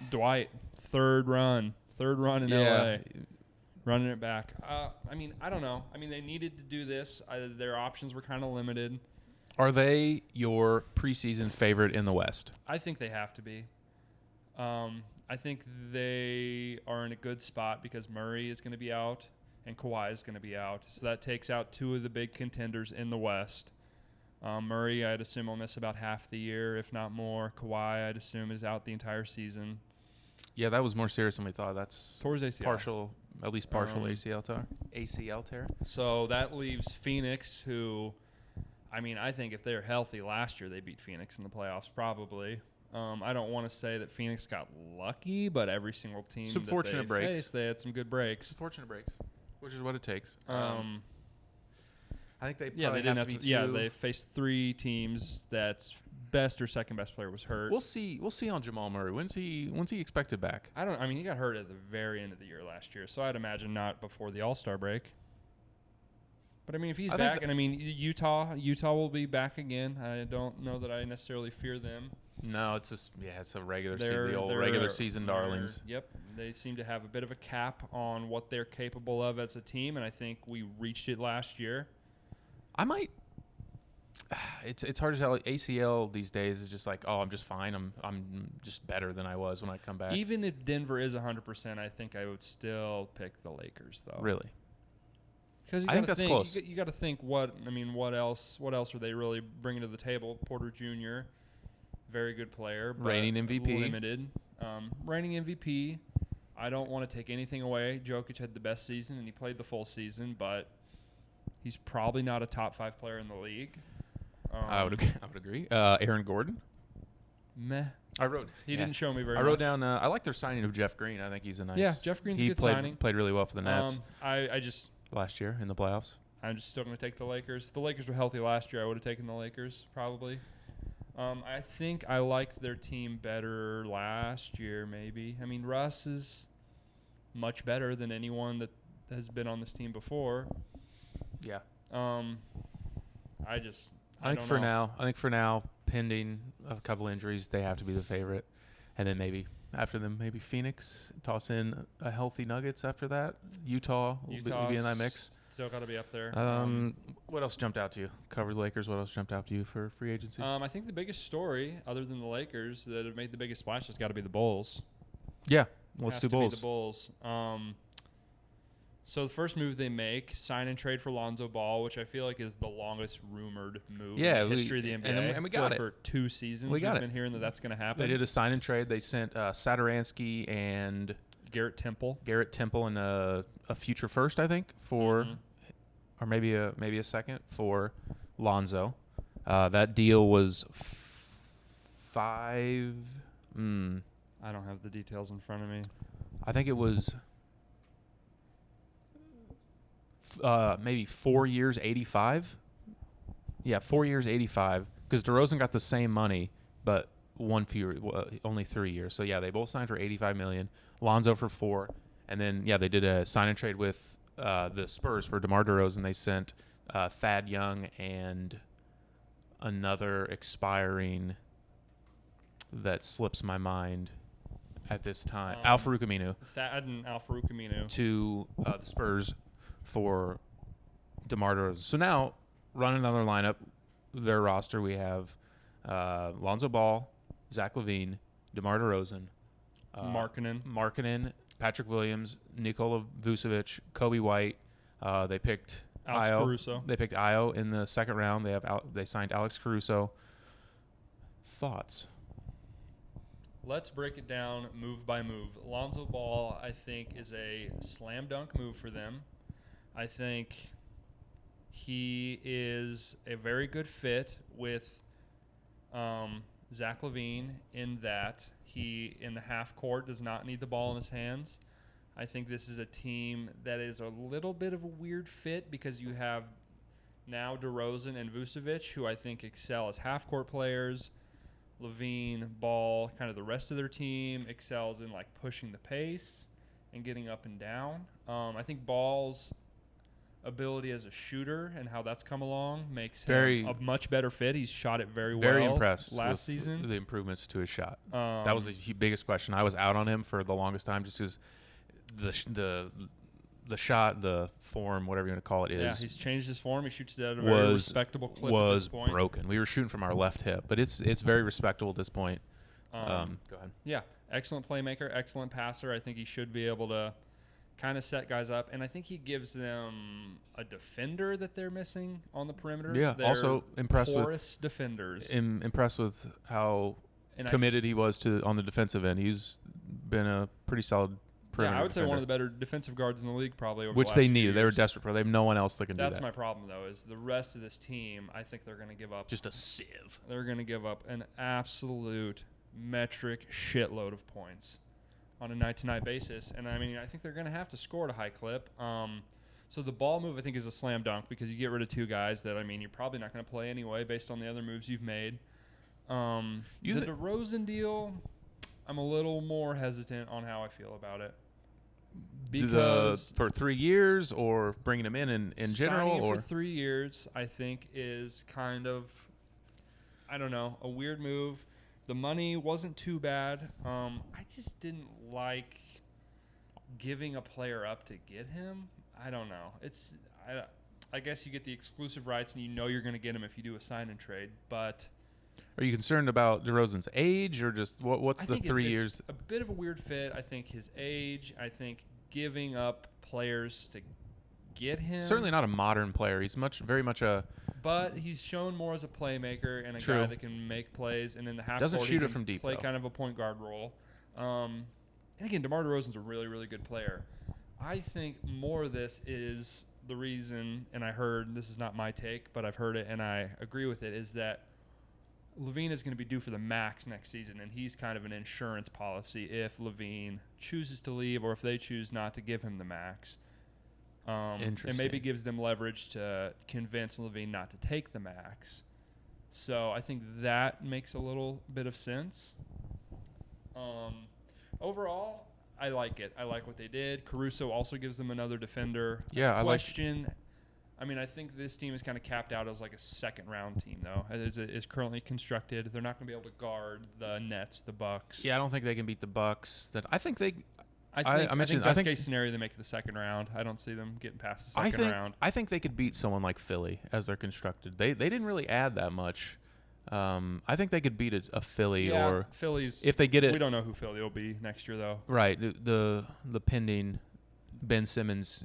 Dwight, third run in LA, running it back. I don't know. They needed to do this. Their options were kind of limited. Are they your preseason favorite in the West? I think they have to be. I think they are in a good spot because Murray is going to be out and Kawhi is going to be out. So that takes out two of the big contenders in the West. Murray, I'd assume, will miss about half the year, if not more. Kawhi, I'd assume, is out the entire season. Yeah, that was more serious than we thought. That's towards ACL. At least partial ACL tear. So that leaves Phoenix, who, I think if they're healthy last year, they beat Phoenix in the playoffs probably. I don't want to say that Phoenix got lucky, but every single team some that fortunate breaks. faced, they had some good breaks. Some fortunate breaks, which is what it takes. I think they they didn't have to. They faced three teams that's best or second best player was hurt. We'll see on Jamal Murray. When's he expected back? He got hurt at the very end of the year last year, so I'd imagine not before the All-Star break. But if he's back, Utah will be back again. I don't know that I necessarily fear them. No, it's just it's a regular season darlings. Yep, they seem to have a bit of a cap on what they're capable of as a team, and I think we reached it last year. I might. It's hard to tell. ACL these days is just like, I'm just fine. I'm just better than I was when I come back. Even if Denver is 100%, I think I would still pick the Lakers though. Really? Because I think that's close. You got to think what else are they really bringing to the table? Porter Jr., very good player, but reigning MVP, limited. Reigning MVP. I don't want to take anything away. Jokic had the best season and he played the full season, but he's probably not a top 5 player in the league. I would agree. Aaron Gordon. Meh. He didn't show me very much. I wrote down. I like their signing of Jeff Green. I think he's a nice. Yeah, Jeff Green's a good signing. Played really well for the Nets. Last year in the playoffs. I'm just still going to take the Lakers. If the Lakers were healthy last year, I would have taken the Lakers probably. I think I liked their team better last year. Maybe. Russ is much better than anyone that has been on this team before. Yeah. I think for now, pending a couple injuries, they have to be the favorite, and then maybe after them, maybe Phoenix. Toss in a healthy Nuggets after that. Utah will be in that mix. Still got to be up there. What else jumped out to you? Covered Lakers. What else jumped out to you for free agency? I think the biggest story, other than the Lakers, that have made the biggest splash has got to be the Bulls. Yeah, let's do Bulls. The Bulls. So the first move they make, sign and trade for Lonzo Ball, which I feel like is the longest rumored move in the history of the NBA. And we got it. For 2 seasons. We've been hearing that that's going to happen. They did a sign and trade. They sent Satoransky and Garrett Temple and a future first, I think, for or maybe a second for Lonzo. That deal was 5. I don't have the details in front of me. I think it was maybe 4 years, 85. Yeah, 4 years, 85. Because DeRozan got the same money, but only 3 years. So yeah, they both signed for $85 million. Lonzo for 4, and then they did a sign and trade with the Spurs for DeMar DeRozan. They sent Thad Young and another expiring that slips my mind at this time. Al-Farouq Aminu. Thad and Al-Farouq Aminu to the Spurs for DeMar DeRozan. So now, run another lineup. Their roster, we have Lonzo Ball, Zach LaVine, DeMar DeRozan, Markkanen, Patrick Williams, Nikola Vucevic, Kobe White. They picked Alex Io. Caruso. They picked Io in the second round. They signed Alex Caruso. Thoughts? Let's break it down move by move. Lonzo Ball, I think, is a slam dunk move for them. I think he is a very good fit with Zach LaVine in that he, in the half court, does not need the ball in his hands. I think this is a team that is a little bit of a weird fit because you have now DeRozan and Vucevic, who I think excel as half-court players. Levine, Ball, kind of the rest of their team excels in like pushing the pace and getting up and down. I think Ball's ability as a shooter and how that's come along makes him a much better fit. He's shot it very well. Very impressed last with season. the improvements to his shot. That was the biggest question. I was out on him for the longest time just because the shot, the form, whatever you want to call it, is. Yeah, he's changed his form. He shoots it at a very respectable clip at this point. Broken. We were shooting from our left hip, but it's very respectable at this point. Go ahead. Yeah, excellent playmaker, excellent passer. I think he should be able to kind of set guys up, and I think he gives them a defender that they're missing on the perimeter. Yeah, they're also impressed porous defenders. Impressed with how committed he was on the defensive end. He's been a pretty solid perimeter I would defender. say one of the better defensive guards in the league probably over which the last they few needed. years. They were desperate for. They have no one else that can do that. That's my problem, though, is the rest of this team, I think they're going to give up. Just a sieve. They're going to give up an absolute metric shitload of points on a night-to-night basis. And, I mean, I think they're going to have to score at a high clip. So the ball move, I think, is a slam dunk because you get rid of two guys that, I mean, you're probably not going to play anyway based on the other moves you've made. The DeRozan deal, I'm a little more hesitant on how I feel about it. Because for 3 years or bringing him in general? Signing Or for 3 years, I think, is kind of, I don't know, a weird move. The money wasn't too bad. I just didn't like giving a player up to get him. I don't know. I guess you get the exclusive rights and you know you're going to get him if you do a sign and trade. But are you concerned about DeRozan's age or just what's the 3 years? A bit of a weird fit. I think his age. I think giving up players to get him. Certainly not a modern player. He's very much a. But he's shown more as a playmaker and a guy that can make plays, and in the half doesn't court, shoot it from deep. Play though. kind of a point guard role. And again, DeMar DeRozan's a really, really good player. I think more of this is the reason, and I heard this is not my take, but I've heard it and I agree with it, is that Levine is going to be due for the max next season, and he's kind of an insurance policy if Levine chooses to leave or if they choose not to give him the max. Interesting. And maybe gives them leverage to convince Levine not to take the max. So I think that makes a little bit of sense. Overall, I like it. I like what they did. Caruso also gives them another defender. Yeah, I mean, I think this team is kind of capped out as like a second-round team, though. As it is currently constructed, they're not going to be able to guard the Nets, the Bucks. Yeah, I don't think they can beat the Bucks. I think best case scenario, they make the second round. I don't see them getting past the second round. I think they could beat someone like Philly as they're constructed. They didn't really add that much. I think they could beat a Philly or Phillies. If they get it. We don't know who Philly will be next year, though. Right. The pending Ben Simmons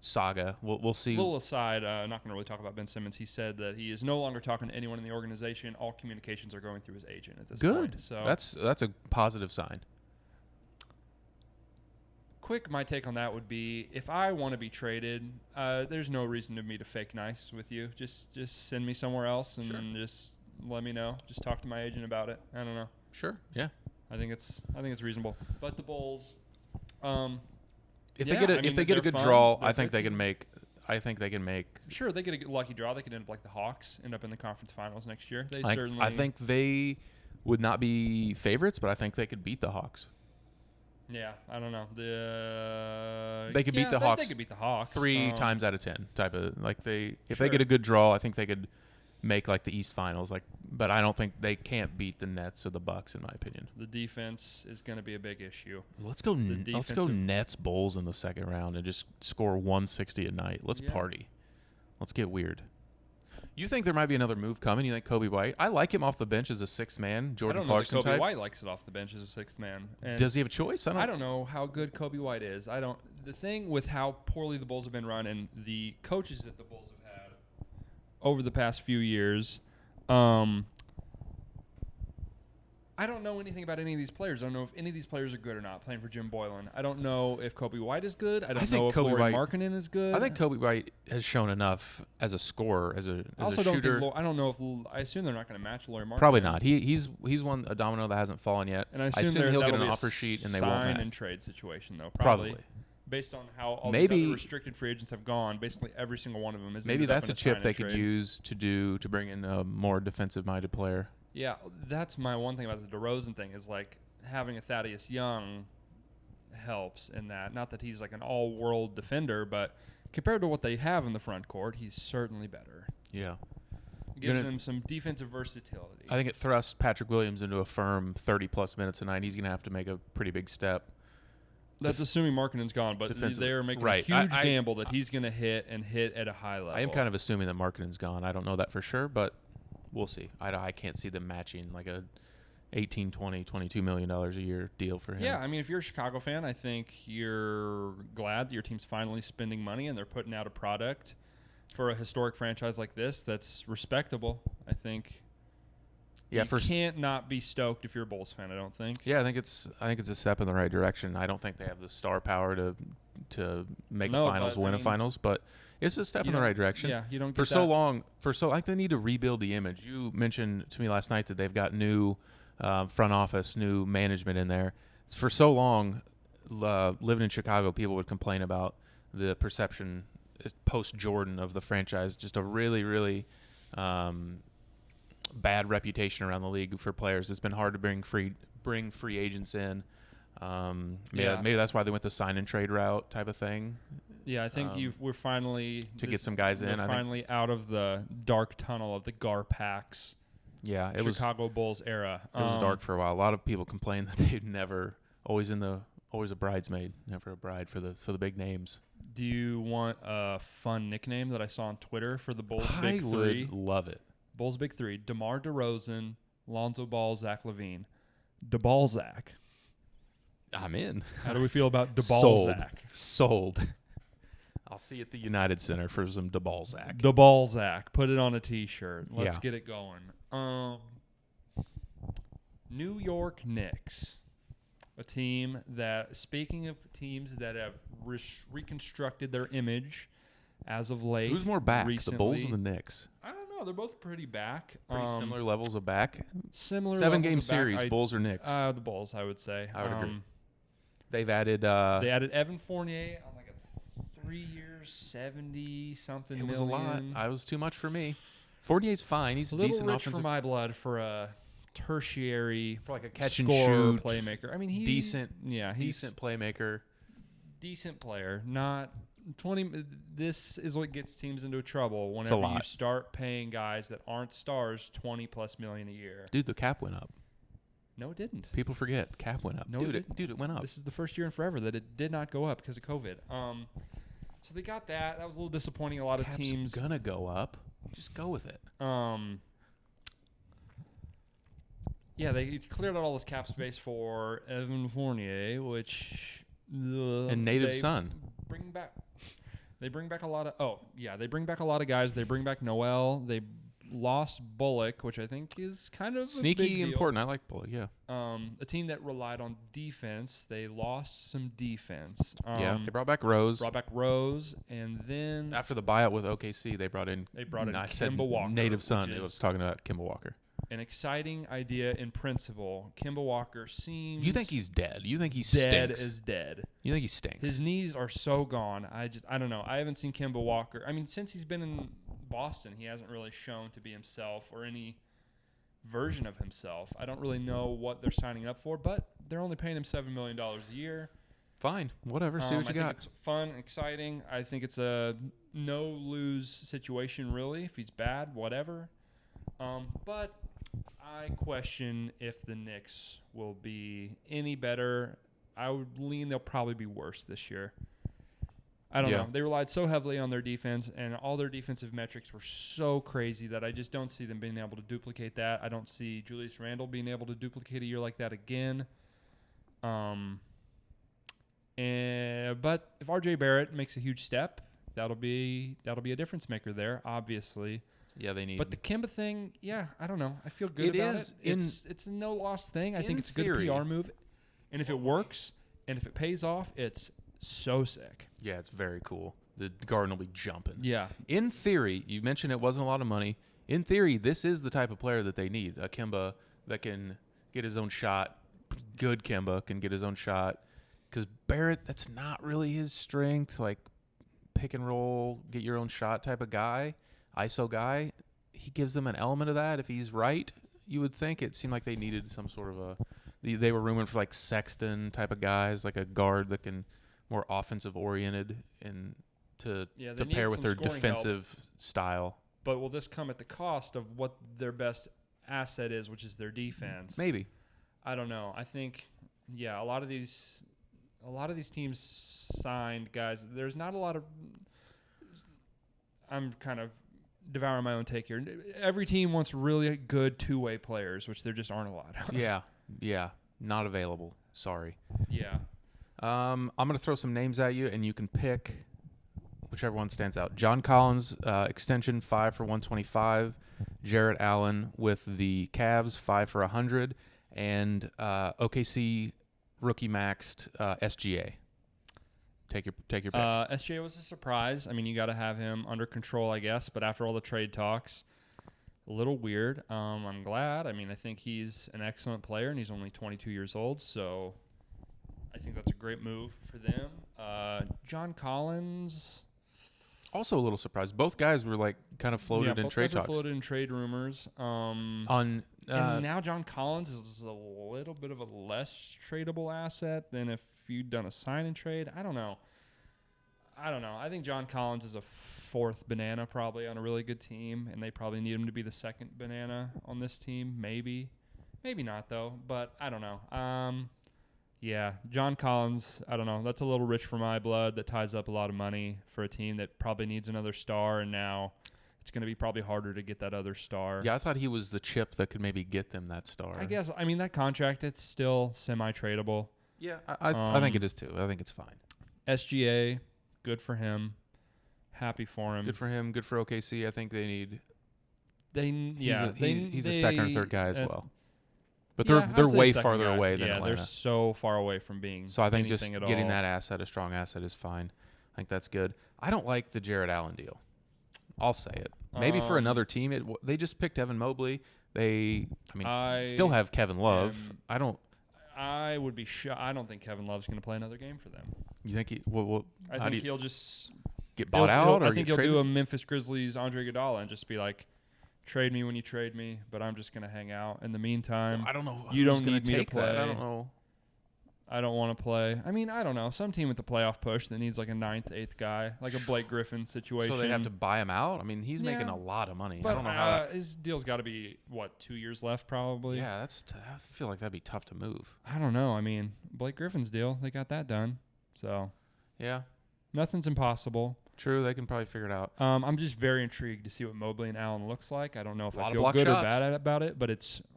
saga. We'll see. A little aside, not going to really talk about Ben Simmons. He said that he is no longer talking to anyone in the organization. All communications are going through his agent at this point. Good. So that's a positive sign. My take on that would be, if I want to be traded, there's no reason to me to fake nice with you. Just send me somewhere else and just let me know. Just talk to my agent about it. I don't know. Sure. Yeah. I think it's reasonable. But the Bulls, if they get a good draw, I think they can make. Sure, they get a lucky draw. They could end up like the Hawks, end up in the conference finals next year. I think they would not be favorites, but I think they could beat the Hawks. Yeah, I don't know. They could beat the Hawks. They could beat the Hawks 3 times out of 10. Type of if they Sure. get a good draw, I think they could make like the East Finals. But I don't think they can't beat the Nets or the Bucks in my opinion. The defense is going to be a big issue. Let's go Nets Bulls in the second round and just score 160 a night. Let's party. Let's get weird. You think there might be another move coming? You think Kobe White? I like him off the bench as a sixth man, Jordan Clarkson type. Kobe type. White likes it off the bench as a sixth man. And does he have a choice? I don't know how good Kobe White is. The thing with how poorly the Bulls have been run and the coaches that the Bulls have had over the past few years, I don't know anything about any of these players. I don't know if any of these players are good or not playing for Jim Boylan. I don't know if Kobe White is good. I don't know if Lauri Markkanen is good. I think Kobe White has shown enough as a scorer, as a shooter. I don't know if I assume they're not going to match Lauri Markkanen. Probably not. He's a domino that hasn't fallen yet. And I assume he'll get an offer sheet and they won't sign and trade situation though. Probably. based on how all Maybe these other restricted free agents have gone. Basically, every single one of them is. Maybe that's a chip they could use to bring in a more defensive-minded player. Yeah, that's my one thing about the DeRozan thing is like having a Thaddeus Young helps in that. Not that he's like an all-world defender, but compared to what they have in the front court, he's certainly better. Yeah. Gives him some defensive versatility. I think it thrusts Patrick Williams into a firm 30-plus minutes a night. He's going to have to make a pretty big step. That's assuming Markkanen's gone, but they are making a huge gamble that he's going to hit at a high level. I am kind of assuming that Markkanen's gone. I don't know that for sure, but we'll see. I can't see them matching like a $18, $20, $22 million a year deal for him. Yeah, I mean, if you're a Chicago fan, I think you're glad that your team's finally spending money and they're putting out a product for a historic franchise like this that's respectable. I think you can't not be stoked if you're a Bulls fan, I don't think. Yeah, I think it's a step in the right direction. I don't think they have the star power to make a finals, win a finals, but it's a step in the right direction. Yeah, you don't get for so long. Like they need to rebuild the image. You mentioned to me last night that they've got new front office, new management in there. For so long, living in Chicago, people would complain about the perception post Jordan of the franchise, just a really, really bad reputation around the league for players. It's been hard to bring free agents in. Maybe that's why they went the sign and trade route type of thing. Yeah, I think we're finally get some guys in. We're finally out of the dark tunnel of the Garpax. Yeah, Chicago Bulls era. It was dark for a while. A lot of people complained that they'd never always a bridesmaid, never a bride for the big names. Do you want a fun nickname that I saw on Twitter for the Bulls I Big Three? would love it. Bulls Big Three: DeMar DeRozan, Lonzo Ball, Zach LaVine. DeBallzac. I'm in. How do we feel about DeBallzac? Sold. I'll see you at the United Center for some DeBallzac. DeBallzac. Put it on a T-shirt. Let's get it going. New York Knicks. A team that, speaking of teams that have reconstructed their image as of late. Who's more back, recently, the Bulls or the Knicks? I don't know. They're both pretty back. Pretty similar levels of back. Similar 7-game series, Bulls or Knicks? The Bulls, I would say. I would agree. They've added... they added Evan Fournier on like a 3 years, 70-something million. It was a lot. It was too much for me. Fournier's fine. He's a little decent rich offensive. for my blood for a tertiary, for like a catch and scorer, shoot playmaker. I mean, he's decent. Yeah, he's decent playmaker. Decent player. Not 20. This is what gets teams into trouble whenever you start paying guys that aren't stars $20+ million a year. Dude, the cap went up. No, it didn't. People forget cap went up. No, dude, it went up. This is the first year in forever that it did not go up because of COVID. So they got that. That was a little disappointing. A lot of teams gonna go up. Just go with it. Yeah, they cleared out all this cap space for Evan Fournier, which and native son. They bring back a lot of. They bring back a lot of guys. They bring back Noel. They lost Bullock, which I think is kind of sneaky a big deal. Important. I like Bullock. Yeah. A team that relied on defense. They lost some defense. They brought back Rose. And then after the buyout with OKC, they brought in. Kemba Walker, native son. It was talking about Kemba Walker. An exciting idea in principle. Kemba Walker seems... You think he's dead? You think he's dead as dead? You think he stinks? His knees are so gone. I don't know. I haven't seen Kemba Walker. I mean, since he's been in Boston, he hasn't really shown to be himself or any version of himself. I don't really know what they're signing up for, but they're only paying him $7 million a year. Fine. Whatever. See what you got. It's fun, exciting. I think it's a no-lose situation, really. If he's bad, whatever. But... I question if the Knicks will be any better. I would lean they'll probably be worse this year. I don't know. They relied so heavily on their defense, and all their defensive metrics were so crazy that I just don't see them being able to duplicate that. I don't see Julius Randle being able to duplicate a year like that again. But if RJ Barrett makes a huge step, that'll be a difference maker there, obviously. Yeah, they need. But the Kemba thing, I don't know. I feel good about it. It's a no-loss thing. I think it's a good PR move. And if it works and if it pays off, it's so sick. Yeah, it's very cool. The Garden will be jumping. Yeah. In theory, you mentioned it wasn't a lot of money. In theory, this is the type of player that they need. A Kemba that can get his own shot. Good Kemba can get his own shot. because Barrett, that's not really his strength. Like pick and roll, get your own shot type of guy, ISO guy. He gives them an element of that if he's right. You would think it seemed like they needed some sort of a. They were rumored for like Sexton type of guys, like a guard that can more offensive oriented and to pair with their defensive style. But will this come at the cost of what their best asset is, which is their defense? Maybe. I don't know. I think, a lot of these teams signed guys. There's not a lot of. I'm kind of devouring my own take here. Every team wants really good two-way players, which there just aren't a lot of. Yeah, not available. Sorry. Yeah. I'm gonna throw some names at you, and you can pick whichever one stands out. John Collins, extension 5 for 125. Jarrett Allen with the Cavs, 5 for 100, and OKC rookie maxed SGA. Take your pick. SGA was a surprise. I mean, you got to have him under control, I guess. But after all the trade talks, a little weird. I'm glad. I mean, I think he's an excellent player, and he's only 22 years old. So I think that's a great move for them. John Collins. Also a little surprised. Both guys were like kind of floated in trade talks. Floated in trade rumors. And now John Collins is a little bit of a less tradable asset than if you'd done a sign and trade. I don't know. I think John Collins is a fourth banana probably on a really good team, and they probably need him to be the second banana on this team. Maybe not though. But I don't know. Yeah, John Collins, I don't know. That's a little rich for my blood. That ties up a lot of money for a team that probably needs another star, and now it's going to be probably harder to get that other star. Yeah, I thought he was the chip that could maybe get them that star. I guess, that contract, it's still semi-tradable. Yeah, I think it is too. I think it's fine. SGA, good for him. Happy for him. Good for him. Good for OKC. I think they need. He's a second or third guy as well. But they're way farther away than Atlanta. They're so far away from being. So I think just getting that asset, a strong asset, is fine. I think that's good. I don't like the Jarrett Allen deal. I'll say it. Maybe for another team, they just picked Evan Mobley. Still have Kevin Love. I would be shocked. I don't think Kevin Love's going to play another game for them. You think he? I think he'll just get bought out, or I think he'll do a Memphis Grizzlies Andre Iguodala and just be like, trade me when you trade me, but I'm just going to hang out. In the meantime, I don't know. You don't need me to play. That. I don't know. I don't want to play. I don't know. Some team with the playoff push that needs like a 9th, 8th guy, like a Blake Griffin situation. So they'd have to buy him out? He's making a lot of money. But I don't know how. His deal's got to be, 2 years left probably? Yeah, I feel like that'd be tough to move. I don't know. Blake Griffin's deal, they got that done. So, yeah. Nothing's impossible. True, they can probably figure it out. I'm just very intrigued to see what Mobley and Allen looks like. I don't know if I feel good or bad about it, but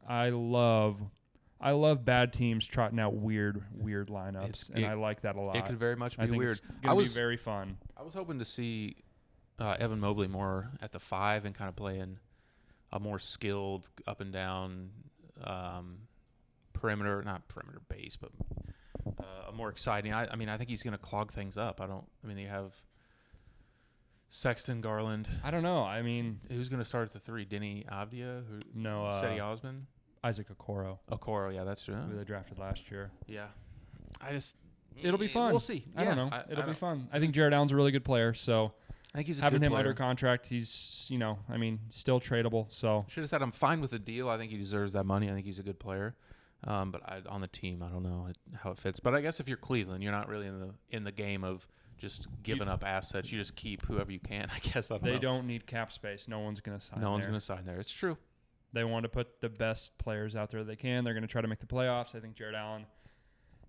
I love bad teams trotting out weird lineups, and I like that a lot. It could very much be weird. It's going to be very fun. I was hoping to see Evan Mobley more at the 5 and kind of playing a more skilled up and down perimeter, not perimeter base, but a more exciting. I think he's going to clog things up. They have Sexton, Garland. I don't know. Who's going to start at the 3? Denny Avdia? Cedi Osman? Isaac Okoro. Okoro, yeah, that's true. Who they drafted last year. Yeah. It'll be fun. We'll see. I don't know. It'll be fun. I think Jarrett Allen's a really good player, so I think he's having good him player. under contract, he's, still tradable. So should have said I'm fine with the deal. I think he deserves that money. I think he's a good player. But on the team, I don't know how it fits. But I guess if you're Cleveland, you're not really in the game of just giving up assets. You just keep whoever you can, I guess. They don't need cap space. No one's going to sign there. No one's going to sign there. It's true. They want to put the best players out there they can. They're going to try to make the playoffs. I think Jarrett Allen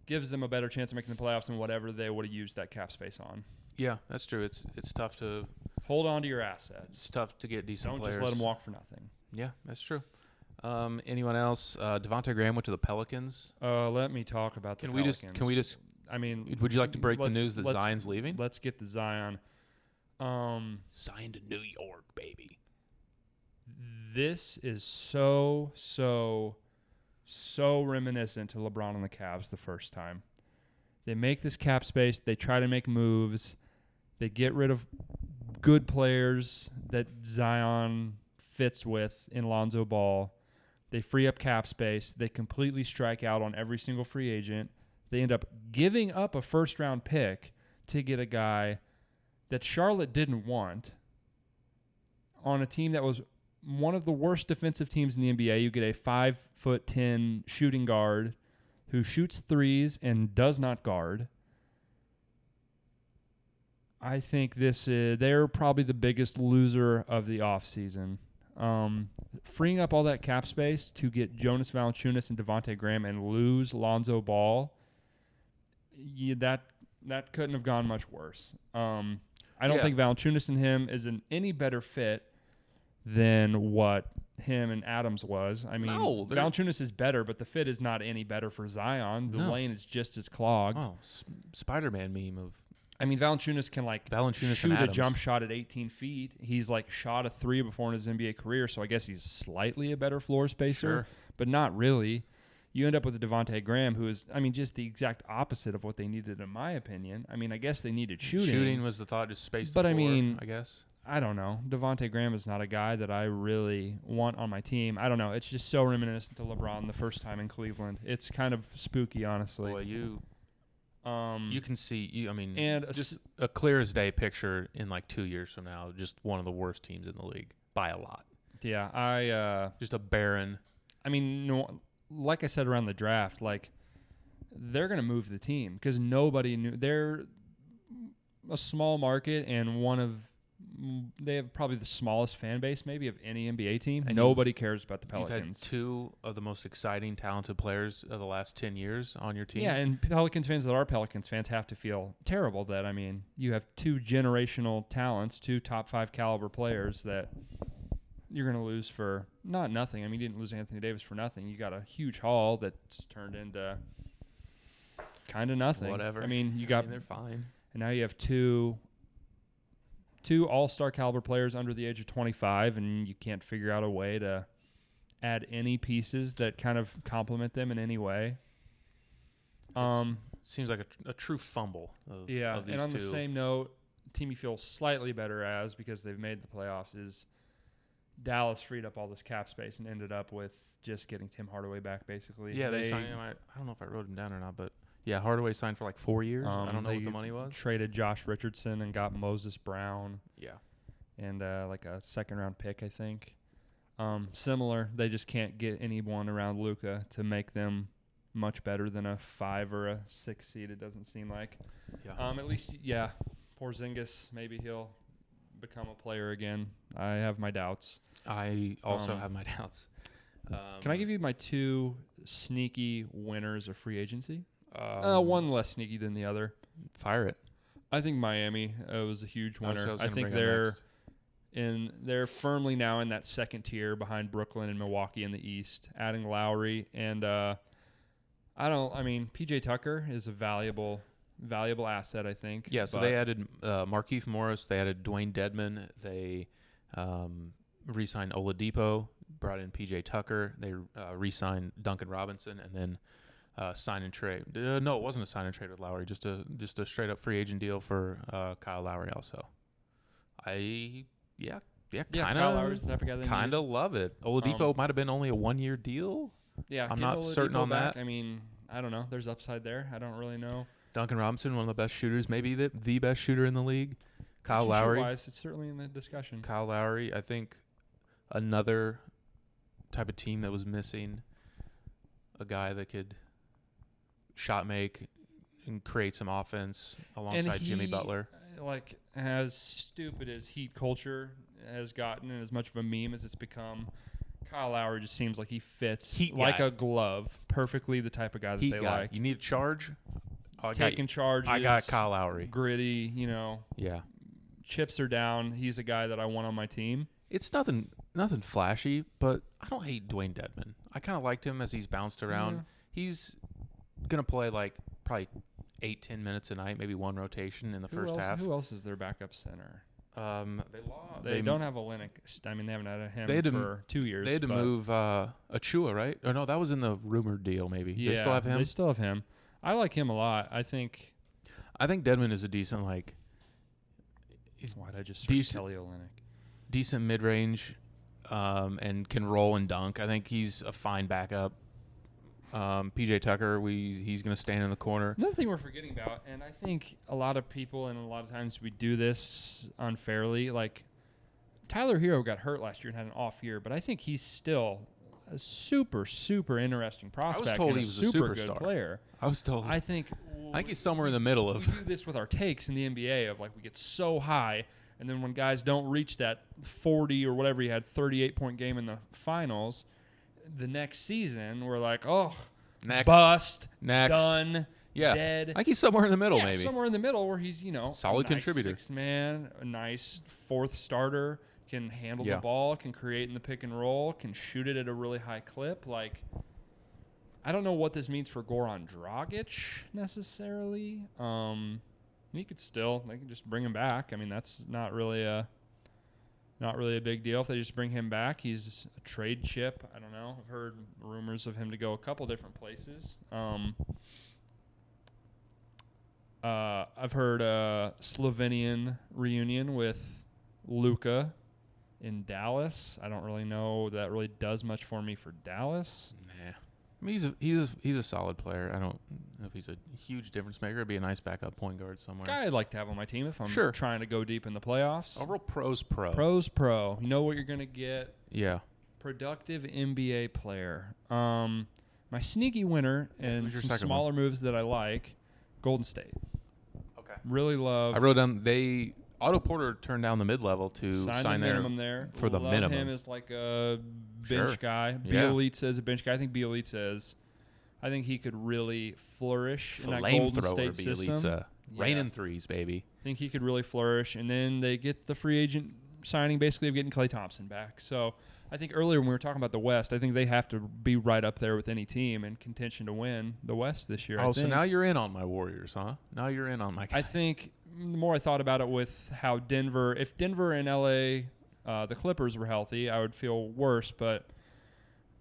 gives them a better chance of making the playoffs than whatever they would have used that cap space on. Yeah, that's true. It's tough to hold on to your assets. It's tough to get decent players. Don't just let them walk for nothing. Yeah, that's true. Anyone else? Devontae Graham went to the Pelicans. Let me talk about the Pelicans. Can we just? Would you like to break the news that Zion's leaving? Let's get the Zion. Zion to New York, baby. This is so reminiscent to LeBron and the Cavs the first time. They make this cap space. They try to make moves. They get rid of good players that Zion fits with in Lonzo Ball. They free up cap space. They completely strike out on every single free agent. They end up giving up a first-round pick to get a guy that Charlotte didn't want on a team that was one of the worst defensive teams in the NBA. You get a 5'10" shooting guard who shoots threes and does not guard. I think they're probably the biggest loser of the offseason. Freeing up all that cap space to get Jonas Valanciunas and Devontae Graham and lose Lonzo Ball, that couldn't have gone much worse. I don't think Valanciunas and him is an any better fit than what him and Adams was. I mean, Valanciunas is better, but the fit is not any better for Zion. The lane is just as clogged. Oh, Spider-Man meme of. I mean, Valanciunas can shoot a Adams. jump shot at 18 feet. He's shot a three before in his NBA career, so I guess he's slightly a better floor spacer, but not really. You end up with a Devontae Graham who is, just the exact opposite of what they needed, in my opinion. I mean, I guess they needed shooting. Shooting was the thought, just space the floor, I guess. I don't know. Devontae Graham is not a guy that I really want on my team. I don't know. It's just so reminiscent to LeBron the first time in Cleveland. It's kind of spooky, honestly. Boy, you can see, and just a clear as day picture in 2 years from now, just one of the worst teams in the league by a lot. Yeah, just a barren. No, like I said around the draft, they're going to move the team because nobody knew. They're a small market and they have probably the smallest fan base maybe of any NBA team. And nobody cares about the Pelicans. You've had two of the most exciting, talented players of the last 10 years on your team. Yeah, and Pelicans fans that are Pelicans fans have to feel terrible that, you have two generational talents, two top 5 caliber players that you're going to lose for not nothing. You didn't lose Anthony Davis for nothing. You got a huge haul that's turned into kind of nothing. Whatever. They're fine. And now you have two all-star caliber players under the age of 25, and you can't figure out a way to add any pieces that kind of complement them in any way. Seems like a true fumble of these and on two. the same note, team you feel slightly better as because they've made the playoffs is Dallas freed up all this cap space and ended up with just getting Tim Hardaway back, basically. Yeah, they signed him. I don't know if I wrote him down or not, but yeah, Hardaway signed for 4 years. I don't know what the money was. Traded Josh Richardson and got Moses Brown. Yeah. And a second-round pick, I think. Similar, they just can't get anyone around Luka to make them much better than a 5 or a 6 seed, it doesn't seem like. Yeah. At least, Porzingis, maybe he'll become a player again. I have my doubts. I also have my doubts. Can I give you my 2 sneaky winners of free agency? One less sneaky than the other. Fire it. I think Miami was a huge winner. I think they're firmly now in that second tier behind Brooklyn and Milwaukee in the East, adding Lowry and PJ Tucker is a valuable asset, I think. Yeah, so they added Markieff Morris, they added Dwayne Dedmon, they re-signed Oladipo, brought in PJ Tucker, they re-signed Duncan Robinson, and then sign and trade. No, it wasn't a sign and trade with Lowry. Just a straight up free agent deal for Kyle Lowry. Also, Kyle Lowry's the type of guy they kind of love it. Oladipo might have been only a 1-year deal. Yeah, I'm not certain on back. that. I don't know. There's upside there. I don't really know. Duncan Robinson, one of the best shooters, maybe the best shooter in the league. Kyle Lowry, it's certainly in the discussion. Kyle Lowry, I think another type of team that was missing a guy that could shot make and create some offense alongside Jimmy Butler. As stupid as Heat culture has gotten and as much of a meme as it's become, Kyle Lowry just seems like he fits a glove, perfectly the type of guy that they like. You need a charge? Taking charges. I got Kyle Lowry. Gritty, Yeah. Chips are down. He's a guy that I want on my team. It's nothing flashy, but I don't hate Dwayne Dedmon. I kind of liked him as he's bounced around. Yeah. He's going to play probably 8-10 minutes a night, maybe one rotation in the first half. Who else is their backup center? They don't have Olynyk. They haven't had him for 2 years. They had to move Achua, right? Or no, that was in the rumored deal. Maybe they still have him. They still have him. I like him a lot. I think Dedmon is a decent why'd I just search Kelly Olynyk? Decent mid range, and can roll and dunk. I think he's a fine backup PJ Tucker, he's going to stand in the corner. Another thing we're forgetting about, and I think a lot of people and a lot of times we do this unfairly, like Tyler Hero got hurt last year and had an off year, but I think he's still a super, super interesting prospect. told and he was a super superstar. good player. I was told. I think he's somewhere in the middle of. We do this with our takes in the NBA of like we get so high, and then when guys don't reach that 40 or whatever he had 38-point game in the finals, the next season we're like, oh, Next. bust, Next. done, dead. I think he's somewhere in the middle, maybe. Somewhere in the middle where he's solid a nice contributor, sixth man, a nice fourth starter, can handle Yeah. the ball, can create in the pick and roll, can shoot it at a really high clip. Like, I don't know what this means for Goran Dragic necessarily. He could they can just bring him back. I mean, that's not really a big deal if they just bring him back. He's a trade chip. I don't know. I've heard rumors of him to go a couple different places. I've heard a Slovenian reunion with Luka in Dallas. I don't really know that really does much for me for Dallas. Nah. I mean, he's a solid player. I don't know if he's a huge difference maker. It'd be a nice backup point guard somewhere. Guy I'd like to have on my team if I'm Sure. trying to go deep in the playoffs. Overall, pro's pro. Pro's pro. You know what you're going to get. Yeah. Productive NBA player. My sneaky winner and Who's your some second smaller moves that I like, Golden State. Okay. Really love. I wrote down Otto Porter turned down the mid-level to sign the there minimum there. for the love minimum. him as like a Sure. bench guy. Yeah. Bielitsa is a bench guy. I think I think he could really flourish in that Flamethrower Golden State system. Bielitsa. Raining threes, baby. I think he could really flourish. And then they get the free agent signing basically of getting Klay Thompson back. So I think earlier when we were talking about the West, I think they have to be right up there with any team in contention to win the West this year. So now you're in on my Warriors, huh? Now you're in on my guys. I think the more I thought about it with how if Denver and LA, the Clippers were healthy, I would feel worse. But,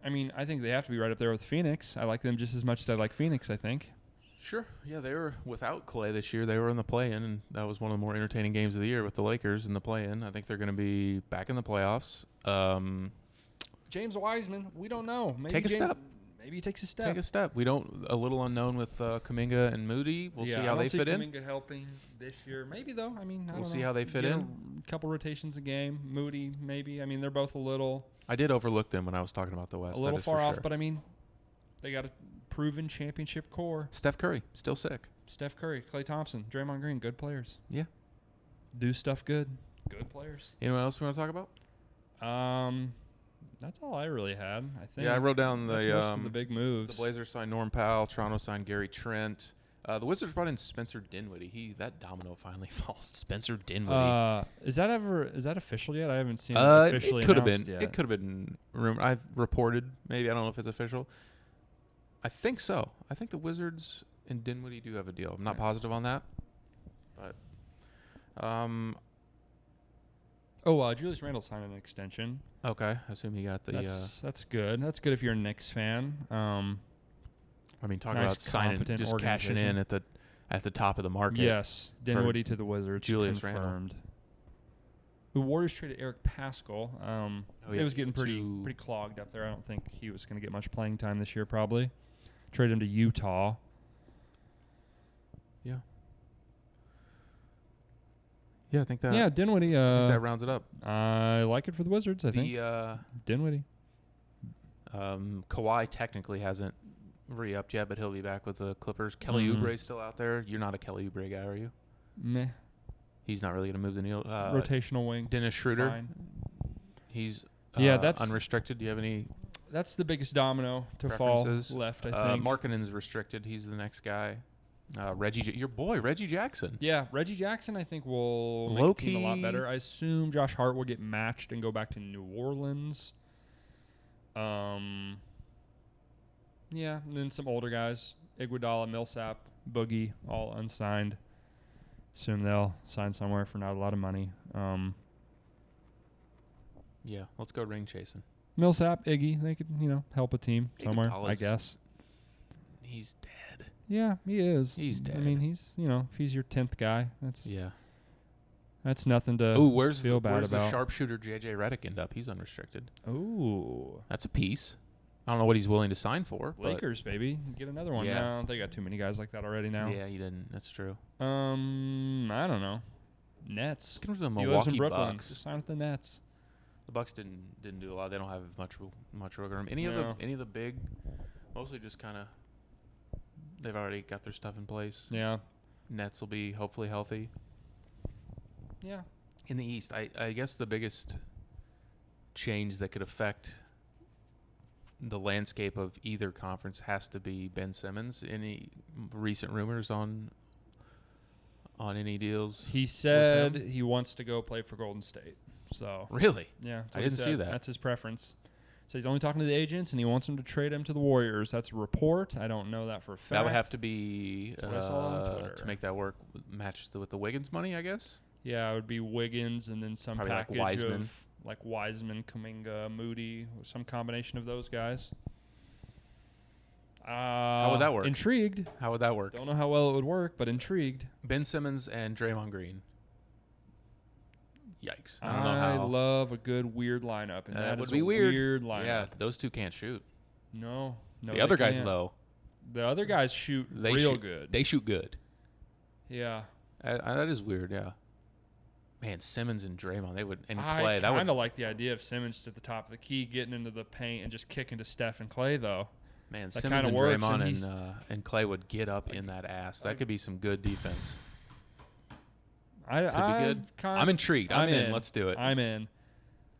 I mean, I think they have to be right up there with Phoenix. I like them just as much as I like Phoenix, I think. Sure. Yeah, they were without Klay this year. They were in the play-in, and that was one of the more entertaining games of the year with the Lakers in the play-in. I think they're going to be back in the playoffs. James Wiseman, we don't know. Maybe Take a step. Maybe he takes a step. Take a step. We don't. A little unknown with Kuminga and Moody. We'll see how they fit in. Kuminga helping this year, maybe though. I mean, we'll see how they fit Get in. A couple rotations a game. Moody, maybe. I mean, they're both a little. I did overlook them when I was talking about the West. A little far off, but I mean, they got a proven championship core. Steph Curry still sick. Steph Curry, Klay Thompson, Draymond Green, good players. Yeah. Do stuff good. Good players. Anyone else we want to talk about? That's all I really had, I think. Yeah, I wrote down most of the big moves. The Blazers signed Norm Powell. Toronto signed Gary Trent. The Wizards brought in Spencer Dinwiddie. That domino finally falls. Spencer Dinwiddie. Is that official yet? I haven't seen it officially It could have announced been. yet. It could have been rumored. I've reported. Maybe I don't know if it's official. I think so. I think the Wizards and Dinwiddie do have a deal. I'm not positive on that, but Julius Randle signed an extension. okay. I assume he got the. That's good. That's good if you're a Knicks fan. I mean, talk nice, about signing, competent just cashing in at the top of the market. Yes, Dinwiddie to the Wizards. Julius confirmed. The Warriors traded Eric Pascal. It was getting pretty clogged up there. I don't think he was going to get much playing time this year. Probably traded him to Utah. Yeah. Yeah, I think that. Yeah, Dinwiddie. I think that rounds it up. I like it for the Wizards. I think Dinwiddie. Kawhi technically hasn't re-upped yet, but he'll be back with the Clippers. Kelly Oubre's still out there. You're not a Kelly Oubre guy, are you? Meh. He's not really going to move the needle. Rotational wing. Dennis Schroeder. Fine. He's that's unrestricted. Do you have any? That's the biggest domino to fall left, I think. Markkanen's restricted. He's the next guy. Your boy, Reggie Jackson. Yeah, Reggie Jackson, I think, will make the team a lot better. I assume Josh Hart will get matched and go back to New Orleans. Yeah, and then some older guys. Iguodala, Millsap, Boogie, all unsigned. Assume they'll sign somewhere for not a lot of money. Yeah, let's go ring chasing. Millsap, Iggy, they could, help a team somewhere, I guess. He's dead. Yeah, he is. He's dead. I mean, he's, if he's your 10th guy, that's nothing to feel bad where's about. the sharpshooter J.J. Redick end up? He's unrestricted. Ooh. That's a piece. I don't know what he's willing to sign for. Lakers, baby. Get another one. Yeah. No, they got too many guys like that already now. Yeah, he didn't. That's true. I don't know. Nets. Get him to the He lives in Milwaukee Brooklyn. Bucks. Just sign with the Nets. The Bucks didn't do a lot. They don't have much wiggle room. Any of the big, mostly just kind of. They've already got their stuff in place. Yeah. Nets will be hopefully healthy. Yeah. In the East, I guess the biggest change that could affect the landscape of either conference has to be Ben Simmons. Any recent rumors on any deals? He said he wants to go play for Golden State. So Really? yeah, I didn't see that. That's his preference. So he's only talking to the agents, and he wants them to trade him to the Warriors. That's a report. I don't know that for a fact. That would have to be That's what I saw on Twitter. to make that work match with the Wiggins money, I guess. Yeah, it would be Wiggins and then some Probably like package Wiseman. of like Wiseman, Kuminga, Moody, some combination of those guys. How would that work? Intrigued. How would that work? Don't know how well it would work, but intrigued. Ben Simmons and Draymond Green. Yikes! I don't know I how. love a good weird lineup, and that would is be a weird. lineup. Yeah, those two can't shoot. No, the other guys can't. though, The other guys shoot they real shoot, good. They shoot good. Yeah. That is weird. Yeah. Man, Simmons and Draymond, they would, and Clay. I That would. kind of like the idea of Simmons at the top of the key, getting into the paint and just kicking to Steph and Clay, though. Man, that Simmons kinda and works, Draymond and Clay would get up in that ass. That could be some good defense. Could be good. I'm intrigued. I'm in. Let's do it. I'm in.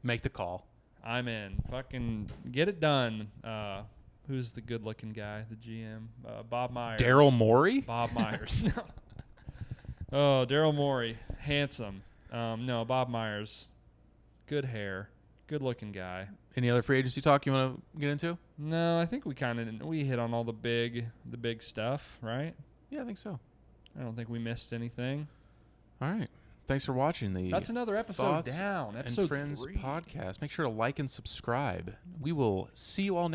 Make the call. I'm in. Fucking get it done. Who's the good-looking guy? The GM, Bob Myers. Daryl Morey. Bob Myers. No. Oh, Daryl Morey, handsome. No, Bob Myers, good hair, good-looking guy. Any other free agency talk you want to get into? No, I think we hit on all the big stuff, right? Yeah, I think so. I don't think we missed anything. All right. Thanks for watching the That's another episode Thoughts down. and Episode Friends 3. podcast. Make sure to like and subscribe. We will see you all next